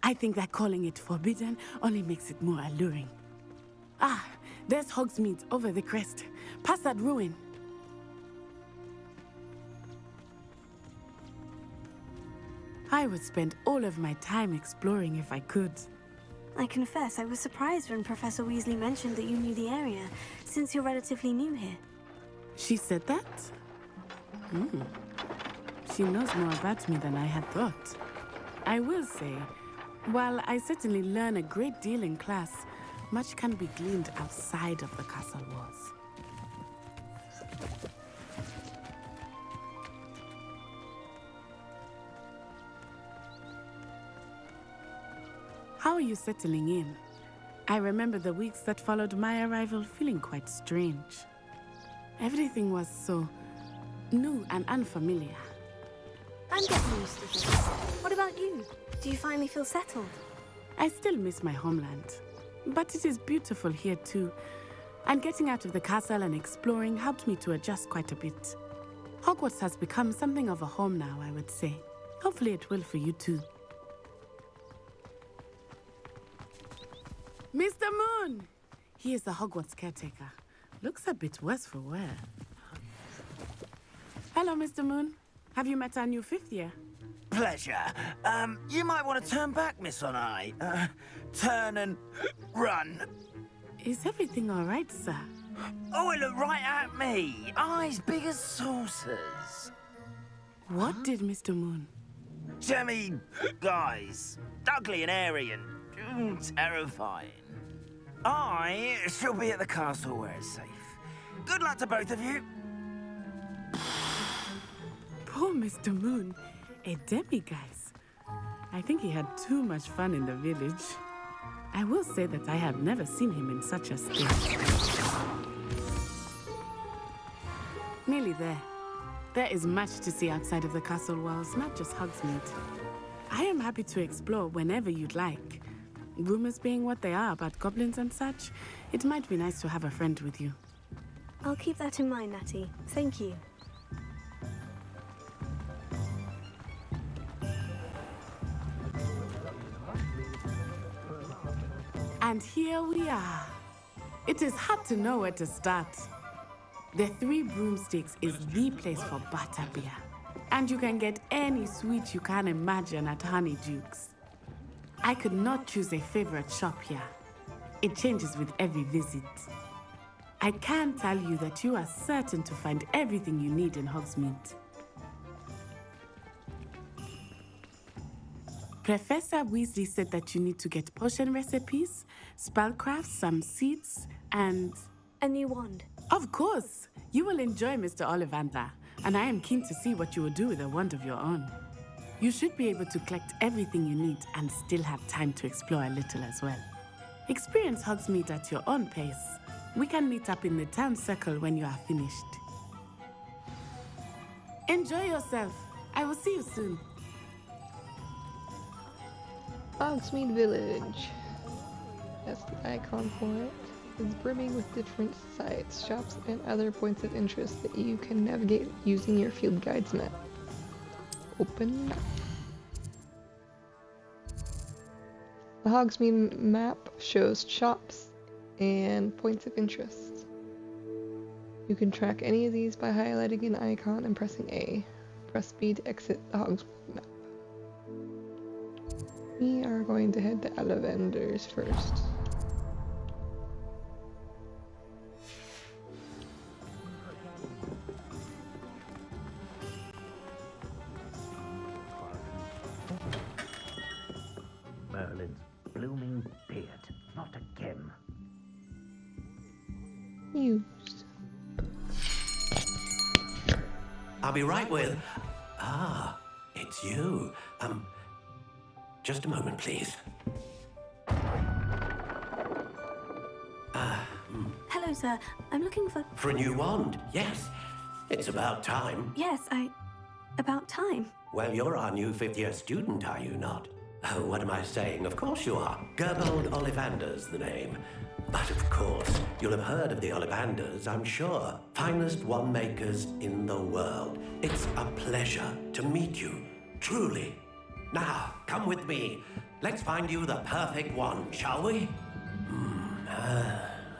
I think that calling it forbidden only makes it more alluring. Ah, there's Hogsmeade over the crest, past that ruin. I would spend all of my time exploring if I could. I confess, I was surprised when Professor Weasley mentioned that you knew the area, since you're relatively new here. She said that? She knows more about me than I had thought. I will say, while I certainly learn a great deal in class, much can be gleaned outside of the castle walls. How are you settling in? I remember the weeks that followed my arrival feeling quite strange. Everything was so new and unfamiliar. I'm getting used to things. What about you? Do you finally feel settled? I still miss my homeland, but it is beautiful here too. And getting out of the castle and exploring helped me to adjust quite a bit. Hogwarts has become something of a home now, I would say. Hopefully it will for you too. Mr. Moon! He is the Hogwarts caretaker. Looks a bit worse for wear. Hello, Mr. Moon. Have you met our new fifth year? Pleasure. You might want to turn back, Miss On-Eye. Turn and run. Is everything all right, sir? Oh, it looked right at me. Eyes big as saucers. What did Mr. Moon? Jemmy guys. Ugly and airy and terrifying. I shall be at the castle where it's safe. Good luck to both of you. Poor Mr. Moon, a demiguise. I think he had too much fun in the village. I will say that I have never seen him in such a state. Nearly there. There is much to see outside of the castle walls, not just Hogsmeade. I am happy to explore whenever you'd like. Rumors being what they are about goblins and such, it might be nice to have a friend with you. I'll keep that in mind, Natty. Thank you. And here we are. It is hard to know where to start. The Three Broomsticks is the place for butterbeer. And you can get any sweet you can imagine at Honeydukes. I could not choose a favorite shop here. It changes with every visit. I can tell you that you are certain to find everything you need in Hogsmeade. Professor Weasley said that you need to get potion recipes, spellcrafts, some seeds, and... a new wand. Of course! You will enjoy Mr. Ollivander, and I am keen to see what you will do with a wand of your own. You should be able to collect everything you need and still have time to explore a little as well. Experience Hogsmeade at your own pace. We can meet up in the town circle when you are finished. Enjoy yourself. I will see you soon. Hogsmeade Village. That's the icon for it. It's brimming with different sites, shops, and other points of interest that you can navigate using your field guide's map. Open map. The Hogsmeade map shows shops and points of interest. You can track any of these by highlighting an icon and pressing A. Press B to exit the Hogsmeade map. We are going to head to Ollivanders first. Merlin's blooming beard, not again. Used. I'll be right with... Ah, it's you. Just a moment, please. Hello, sir. I'm looking for... For a new wand, yes. It's about time. Yes, about time. Well, you're our new fifth-year student, are you not? Oh, what am I saying? Of course you are. Gerbold Ollivander's the name. But of course, you'll have heard of the Ollivanders, I'm sure. Finest wand makers in the world. It's a pleasure to meet you, truly. Now, come with me. Let's find you the perfect wand, shall we?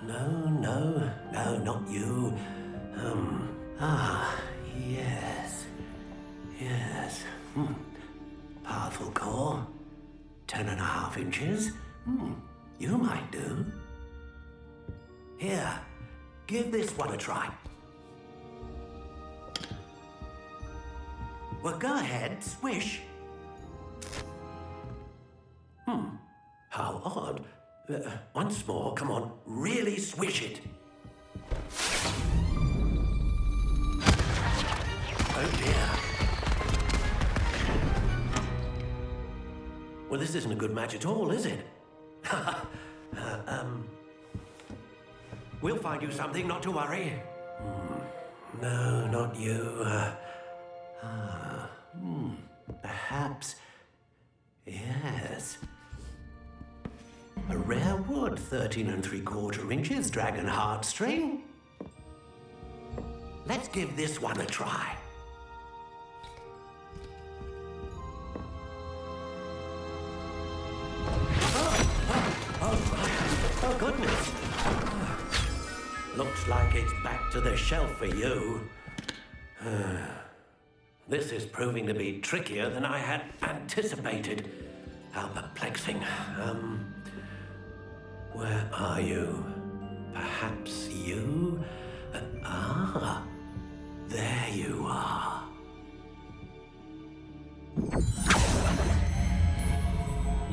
No, not you. Yes. Powerful core. 10.5 inches. You might do. Here, give this one a try. Well, go ahead, swish. How odd. Once more, come on, really swish it. Oh dear. Well, this isn't a good match at all, is it? We'll find you something, not to worry. No, not you. Perhaps... Yes. A rare wood, 13 3/4 inches, dragon heartstring. Let's give this one a try. Oh, goodness. Looks like it's back to the shelf for you. This is proving to be trickier than I had anticipated. How perplexing. Where are you? Perhaps you? There you are.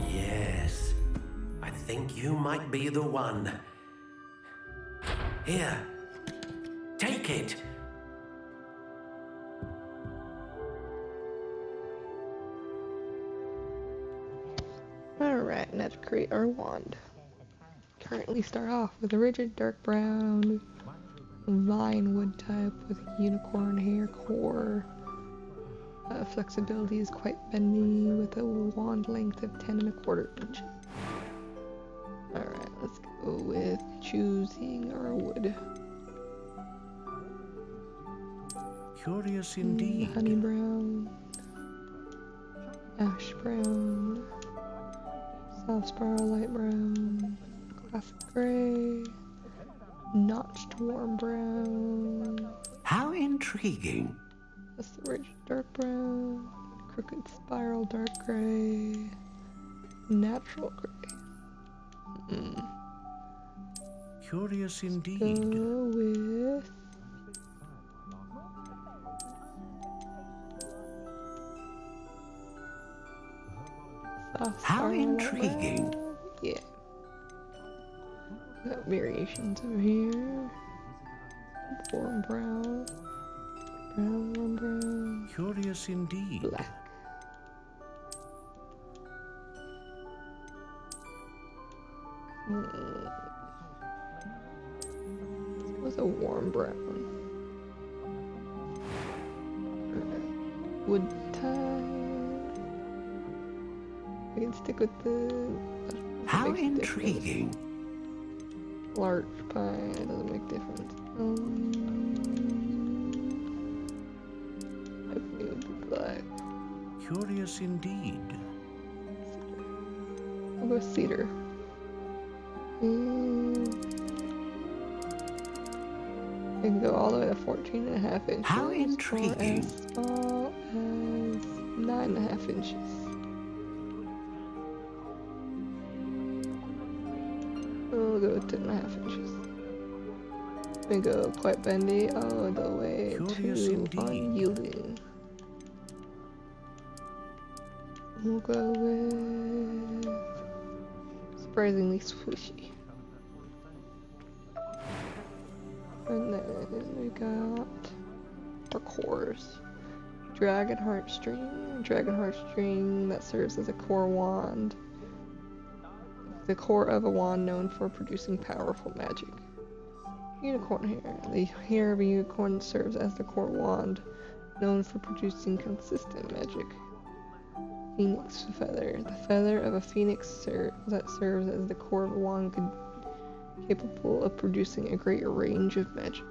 Yes, I think you might be the one. Here, take it. Alright, let's create our wand. Currently start off with a rigid dark brown vine wood type with unicorn hair core. Flexibility is quite bendy with a wand length of 10 1/4 inches. Alright, let's go with choosing our wood. Curious indeed. Honey brown. Ash brown. Soft spiral light brown. Classic gray. Notched warm brown. How intriguing. That's the rich dark brown. Crooked spiral dark gray. Natural gray. Curious indeed. Go with How intriguing. Yeah. Got variations over here. Warm brown. Brown, warm brown. Curious indeed. Black. Let's go with a warm brown. Wood tie. We can stick with the. How intriguing. Large pie doesn't make difference. Hopefully it would be black. Curious indeed. I'll go with cedar. We can go all the way to 14.5 inches. How intriguing. Or as small as 9.5 inches. We'll go with 10.5 inches. We go quite bendy all the way Curious to indeed. unyielding. We'll go with surprisingly squishy. And then we got our cores. Dragon heartstring. Dragon heartstring that serves as a core wand. The core of a wand known for producing powerful magic. Unicorn hair. The hair of a unicorn serves as the core wand known for producing consistent magic. Phoenix feather. The feather of a phoenix that serves as the core of a wand capable of producing a great range of magic.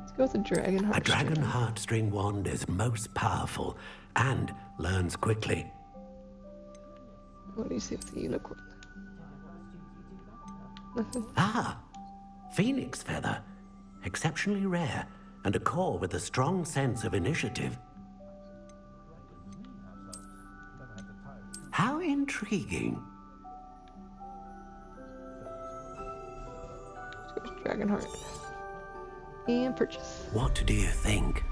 Let's go with a dragon heartstring. A dragon heartstring wand is most powerful and learns quickly. What do you see with the unicorn? Nothing. Ah, phoenix feather. Exceptionally rare, and a core with a strong sense of initiative. How intriguing. Dragon heart. And purchase. What do you think?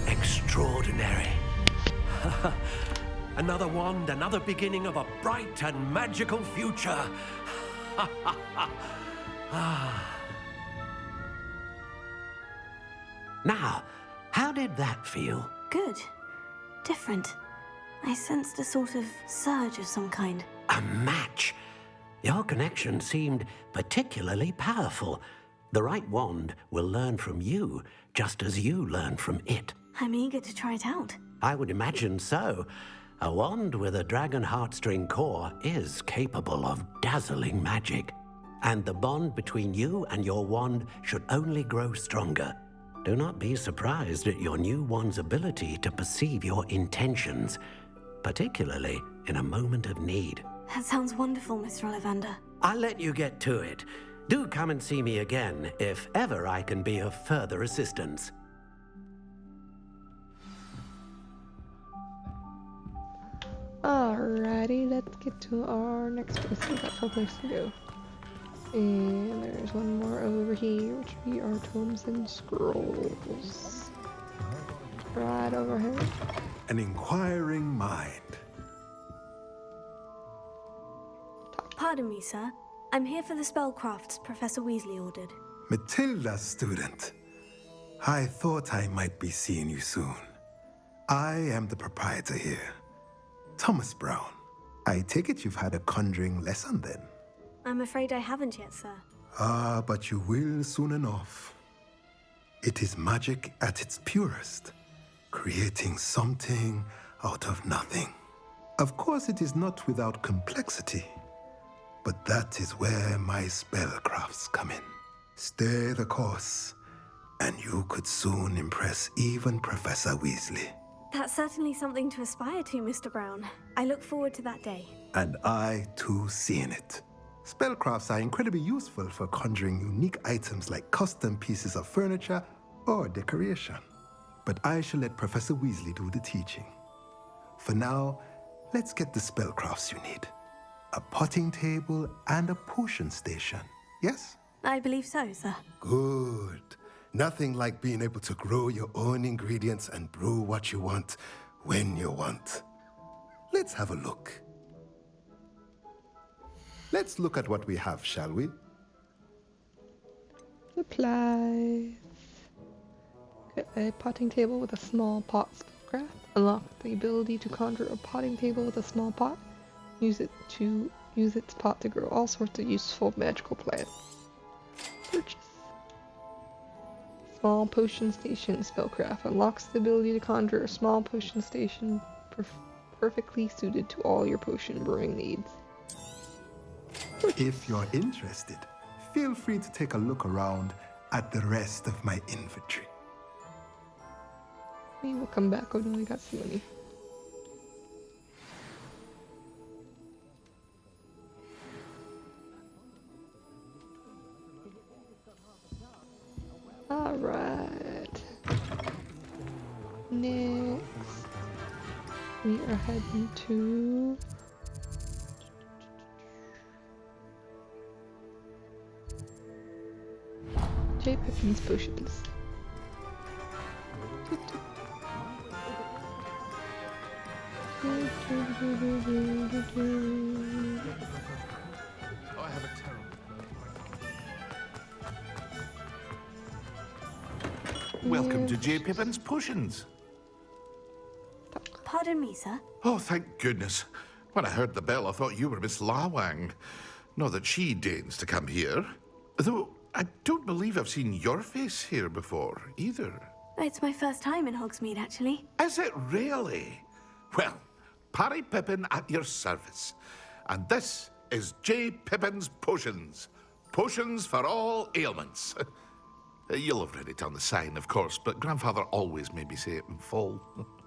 Extraordinary. Another wand, another beginning of a bright and magical future. Now, how did that feel? Good. Different. I sensed a sort of surge of some kind. A match. Your connection seemed particularly powerful. The right wand will learn from you, just as you learn from it. I'm eager to try it out. I would imagine so. A wand with a dragon heartstring core is capable of dazzling magic. And the bond between you and your wand should only grow stronger. Do not be surprised at your new wand's ability to perceive your intentions, particularly in a moment of need. That sounds wonderful, Mr. Ollivander. I'll let you get to it. Do come and see me again if ever I can be of further assistance. Alrighty, let's get to our next place. We got 4 places to go. And there's one more over here, which would be our tomes and scrolls. Right over here. An inquiring mind. Pardon me, sir. I'm here for the spellcrafts Professor Weasley ordered. Matilda, student. I thought I might be seeing you soon. I am the proprietor here, Thomas Brown. I take it you've had a conjuring lesson then? I'm afraid I haven't yet, sir. Ah, but you will soon enough. It is magic at its purest, creating something out of nothing. Of course, it is not without complexity, but that is where my spellcrafts come in. Stay the course, and you could soon impress even Professor Weasley. That's certainly something to aspire to, Mr. Brown. I look forward to that day. And I, too, seeing it. Spellcrafts are incredibly useful for conjuring unique items like custom pieces of furniture or decoration. But I shall let Professor Weasley do the teaching. For now, let's get the spellcrafts you need. A potting table and a potion station, yes? I believe so, sir. Good. Nothing like being able to grow your own ingredients and brew what you want when you want. Let's have a look. Let's look at what we have, shall we? Supplies. Get a potting table with a small pot spellcraft. Unlock the ability to conjure a potting table with a small pot. Use its pot to grow all sorts of useful magical plants. Purchase. Small potion station spellcraft. Unlocks the ability to conjure a small potion station perfectly suited to all your potion brewing needs. If you're interested, feel free to take a look around at the rest of my inventory. We will come back when we got some money. Alright. Next, we are heading to J. Pippin's Potions. I have a terrible. Welcome to J. Pippin's Potions. Pardon me, sir. Oh, thank goodness. When I heard the bell, I thought you were Miss Lawang. Not that she deigns to come here. Though I don't believe I've seen your face here before, either. It's my first time in Hogsmeade, actually. Is it really? Well, Parry Pippin at your service. And this is J. Pippin's Potions. Potions for all ailments. You'll have read it on the sign, of course, but Grandfather always made me say it in full.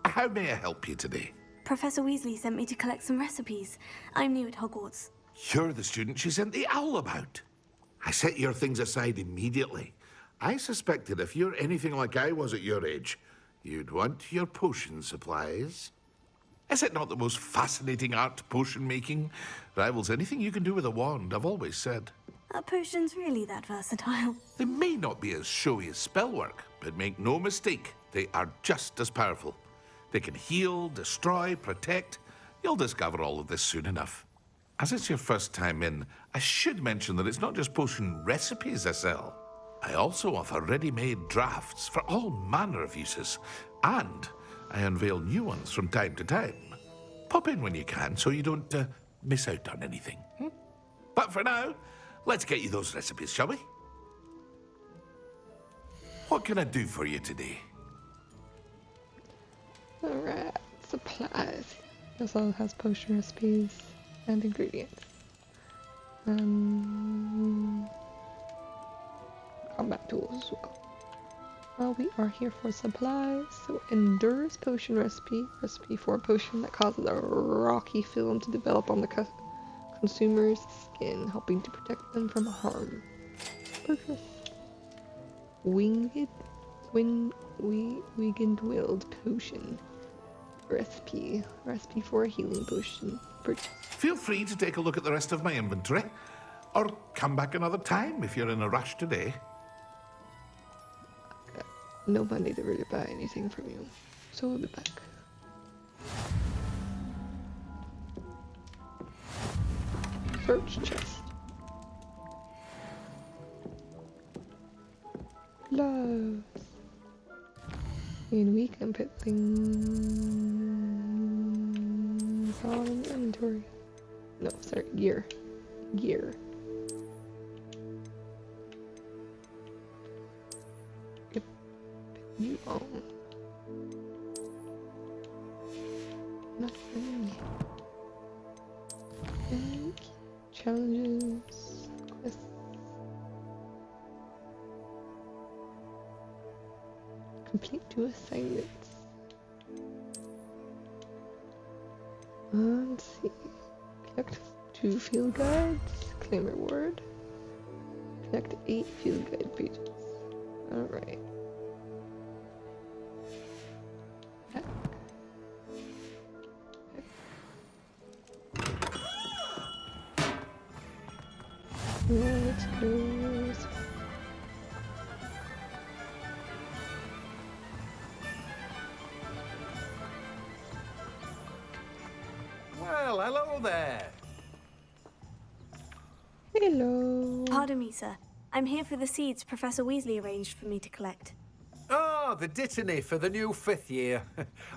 How may I help you today? Professor Weasley sent me to collect some recipes. I'm new at Hogwarts. You're the student she sent the owl about. I set your things aside immediately. I suspected if you're anything like I was at your age, you'd want your potion supplies. Is it not the most fascinating art, potion making? Rivals anything you can do with a wand, I've always said. Are potions really that versatile? They may not be as showy as spellwork, but make no mistake, they are just as powerful. They can heal, destroy, protect. You'll discover all of this soon enough. As it's your first time in, I should mention that it's not just potion recipes I sell. I also offer ready-made drafts for all manner of uses, and I unveil new ones from time to time. Pop in when you can so you don't miss out on anything. But for now, let's get you those recipes, shall we? What can I do for you today? Alright, supplies. This all has potion recipes and ingredients. Combat tools as well. Well, we are here for supplies. So, Endurance potion recipe. Recipe for a potion that causes a rocky film to develop on the consumer's skin, helping to protect them from harm. Purchase. Winged Willed potion. Recipe for a healing potion. Purchase. Feel free to take a look at the rest of my inventory, or come back another time if you're in a rush today. No money to really buy anything from you, so we'll be back. Search chest. Gloves. And we can put things on inventory. No, sorry, gear. Gear. You own nothing. And challenges. Quests. Complete 2 assignments. Let's see. Collect 2 field guides. Claim reward. Collect 8 field guide pages. Alright. Let's go. Well, hello there. Hello. Pardon me, sir. I'm here for the seeds Professor Weasley arranged for me to collect. Oh, the dittany for the new 5th year.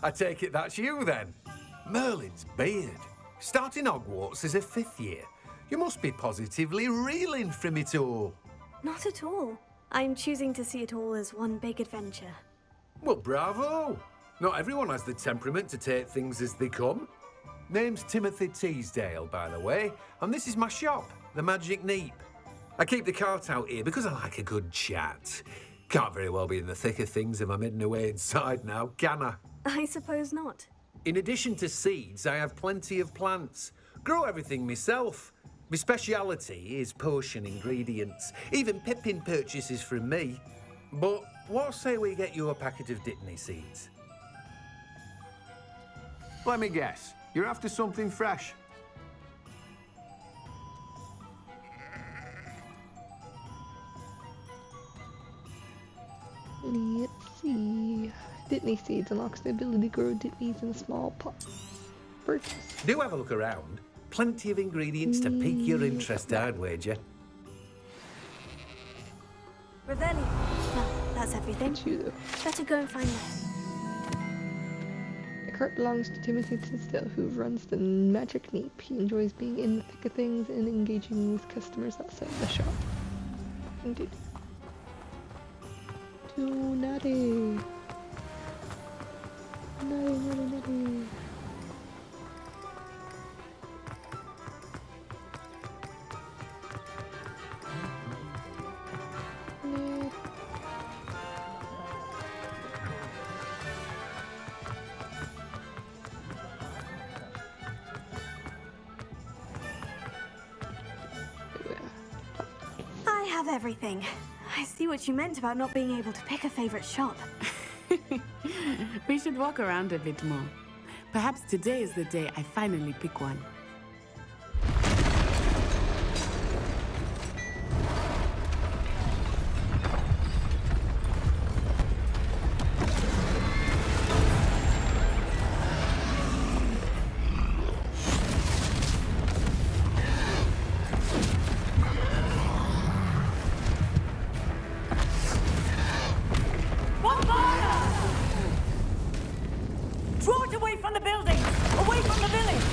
I take it that's you, then. Merlin's beard. Starting Hogwarts as a 5th year. You must be positively reeling from it all. Not at all. I'm choosing to see it all as one big adventure. Well, bravo. Not everyone has the temperament to take things as they come. Name's Timothy Teasdale, by the way, and this is my shop, the Magic Neep. I keep the cart out here because I like a good chat. Can't very well be in the thick of things if I'm hidden away inside now, can I? I suppose not. In addition to seeds, I have plenty of plants. Grow everything myself. My speciality is potion ingredients. Even Pippin purchases from me. But what say we get you a packet of Dittany seeds? Let me guess. You're after something fresh. Let's see. Dittany seeds unlocks the ability to grow Dittany's in small pots. Purchase. Do have a look around. Plenty of ingredients to pique your interest, I'd wager. Revelio. Well, that's everything. Better go and find that. The cart belongs to Timothy Tisdale, who runs the Magic Neep. He enjoys being in the thick of things and engaging with customers outside the shop. Indeed. Too naughty. Naughty. I have everything. I see what you meant about not being able to pick a favorite shop. We should walk around a bit more. Perhaps today is the day I finally pick one. Draw it away from the building! Away from the village!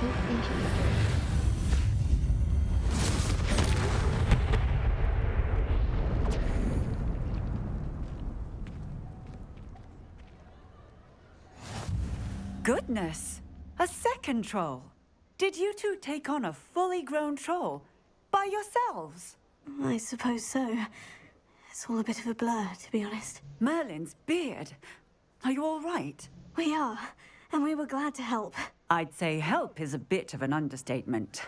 Invoke ancient knowledge. Goodness! A second troll! Did you two take on a fully grown troll? By yourselves? I suppose so. It's all a bit of a blur, to be honest. Merlin's beard. Are you all right? We are, and we were glad to help. I'd say help is a bit of an understatement.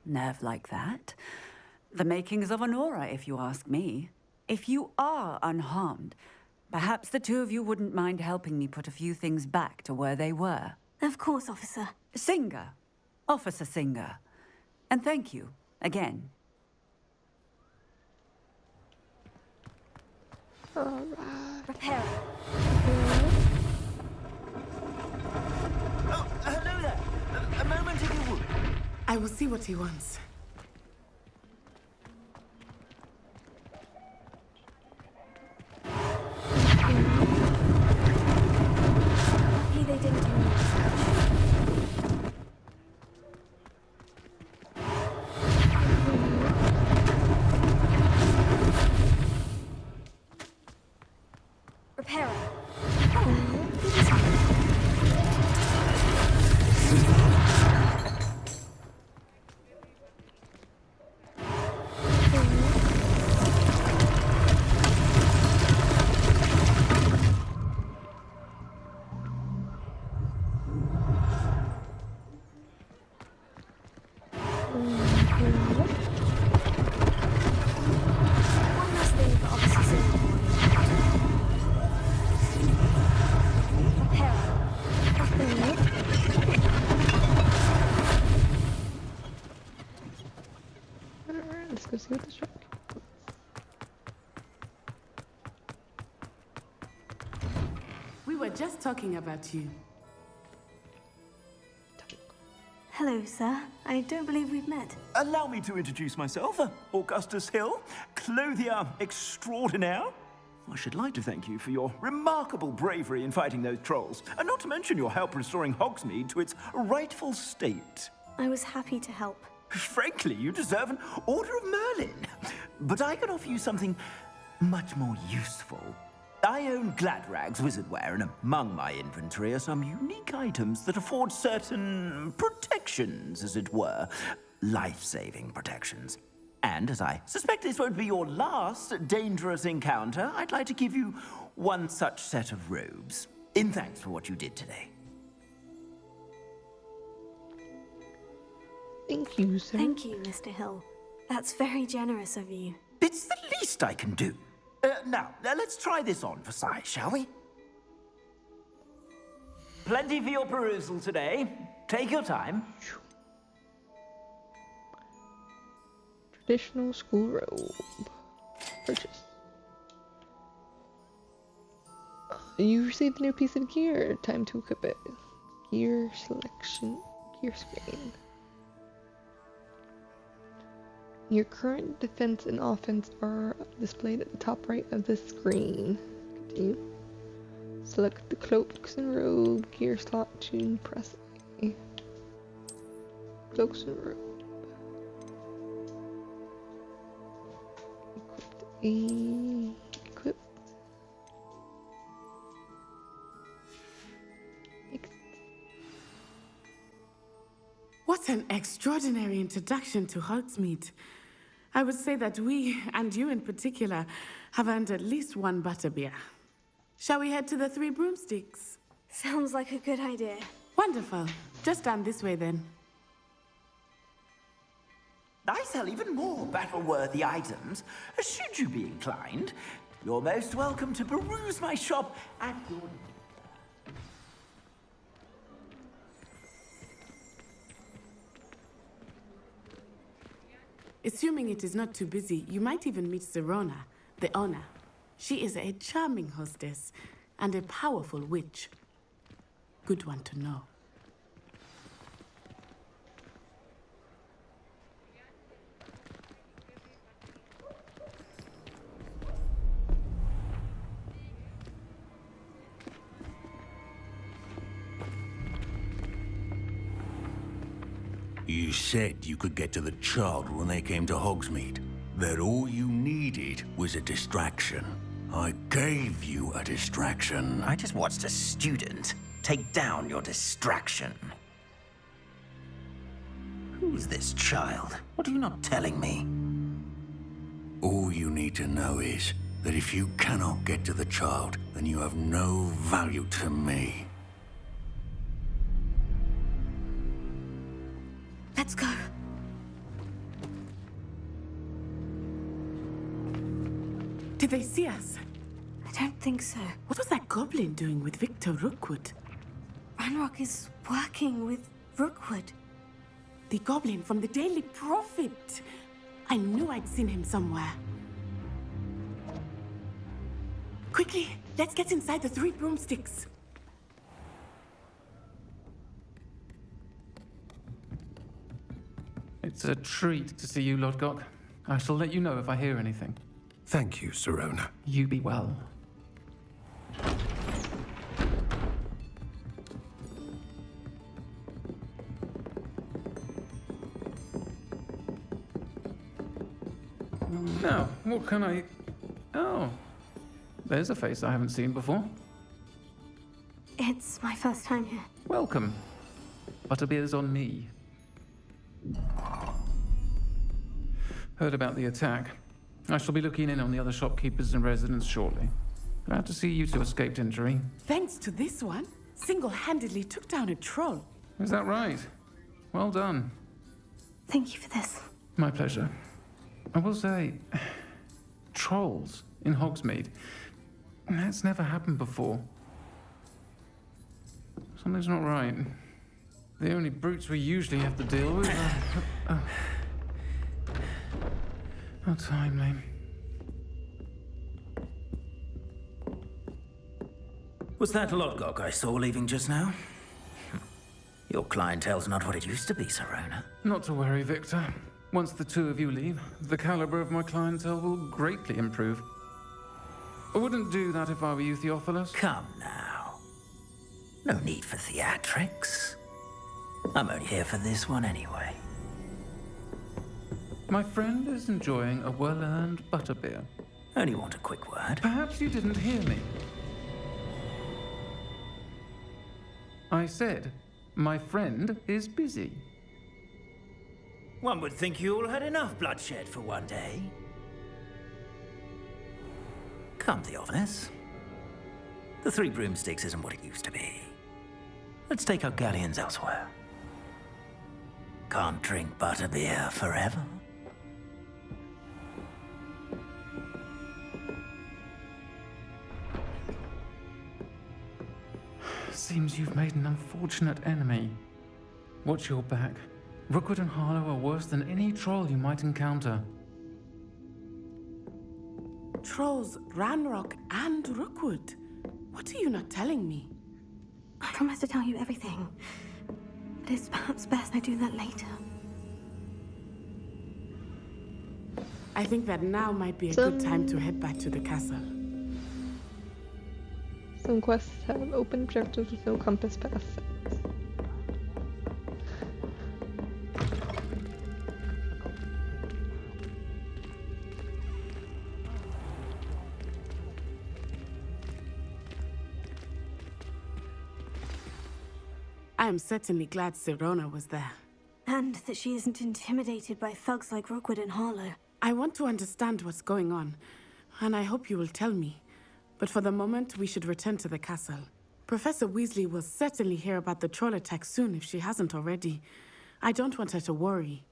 Nerve like that. The makings of an aura, if you ask me. If you are unharmed, perhaps the two of you wouldn't mind helping me put a few things back to where they were. Of course, officer. Singer. Officer Singer. And thank you, again. Alright. Repair. Oh, hello there. A moment if you would. I will see what he wants. Lucky they didn't do much. Repair. One last thing for Officer Singer. Alright, let's go see what this truck. We were just talking about you. Hello, sir. I don't believe we've met. Allow me to introduce myself, Augustus Hill, clothier extraordinaire. I should like to thank you for your remarkable bravery in fighting those trolls, and not to mention your help restoring Hogsmeade to its rightful state. I was happy to help. Frankly, you deserve an Order of Merlin. But I can offer you something much more useful. I own Gladrag's wizardware, and among my inventory are some unique items that afford certain protections, as it were. Life-saving protections. And as I suspect this won't be your last dangerous encounter, I'd like to give you one such set of robes, in thanks for what you did today. Thank you, sir. Thank you, Mr. Hill. That's very generous of you. It's the least I can do. Now, let's try this on for size, shall we? Plenty for your perusal today. Take your time. Traditional school robe. Purchase. You received a new piece of gear. Time to equip it. Gear selection. Gear screen. Your current defense and offense are displayed at the top right of the screen. Continue. Select the cloaks and robe gear slot to press A. Cloaks and robe. Equipped A. Equipped. What an extraordinary introduction to Hogsmeade. I would say that we, and you in particular, have earned at least one butterbeer. Shall we head to the Three Broomsticks? Sounds like a good idea. Wonderful. Just down this way then. I sell even more battle-worthy items. Should you be inclined, you're most welcome to peruse my shop at your... Assuming it is not too busy, you might even meet Serona, the owner. She is a charming hostess and a powerful witch. Good one to know. You said you could get to the child when they came to Hogsmeade. That all you needed was a distraction. I gave you a distraction. I just watched a student take down your distraction. Who's this child? What are you not telling me? All you need to know is that if you cannot get to the child, then you have no value to me. Let's go. Did they see us? I don't think so. What was that goblin doing with Victor Rookwood? Ranrock is working with Rookwood. The goblin from the Daily Prophet. I knew I'd seen him somewhere. Quickly, let's get inside the 3 broomsticks. It's a treat to see you, Lodgok. I shall let you know if I hear anything. Thank you, Sirona. You be well. Now, what can I... Oh, there's a face I haven't seen before. It's my first time here. Welcome. Butterbeer's on me. Heard about the attack. I shall be looking in on the other shopkeepers and residents shortly. Glad to see you two escaped injury. Thanks to this one, single-handedly took down a troll. Is that right? Well done. Thank you for this. My pleasure. I will say, trolls in Hogsmeade. That's never happened before. Something's not right. The only brutes we usually have to deal with are... How timely. Was that Lodgok I saw leaving just now? Your clientele's not what it used to be, Sirona. Not to worry, Victor. Once the two of you leave, the caliber of my clientele will greatly improve. I wouldn't do that if I were you, Theophilus. Come now. No need for theatrics. I'm only here for this one anyway. My friend is enjoying a well-earned butterbeer. Only want a quick word. Perhaps you didn't hear me. I said, my friend is busy. One would think you all had enough bloodshed for one day. Come, Theophilus. The 3 broomsticks isn't what it used to be. Let's take our galleons elsewhere. Can't drink butterbeer forever. Seems you've made an unfortunate enemy. Watch your back. Rookwood and Harlow are worse than any troll you might encounter. Trolls, Ranrock, and Rookwood. What are you not telling me? I promise to tell you everything. But it's perhaps best I do that later. I think that now might be a good time to head back to the castle. Some quests have open objectives with no compass past sets. I am certainly glad Sirona was there. And that she isn't intimidated by thugs like Rookwood and Harlow. I want to understand what's going on, and I hope you will tell me. But for the moment, we should return to the castle. Professor Weasley will certainly hear about the troll attack soon if she hasn't already. I don't want her to worry.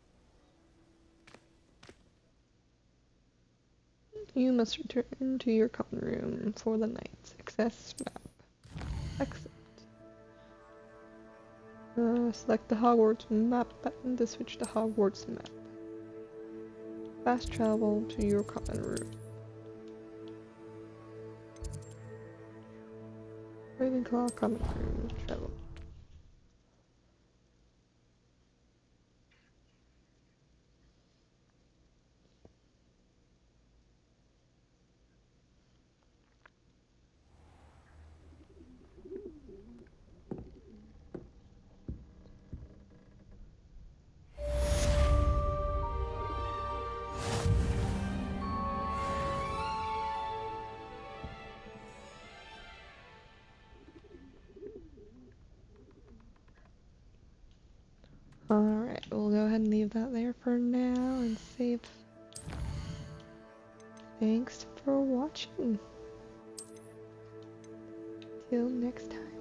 You must return to your common room for the night. Access map. Exit. Select the Hogwarts map button to switch to Hogwarts map. Fast travel to your common room. Ravenclaw common room travel. Alright, we'll go ahead and leave that there for now and save. Thanks for watching. Till next time.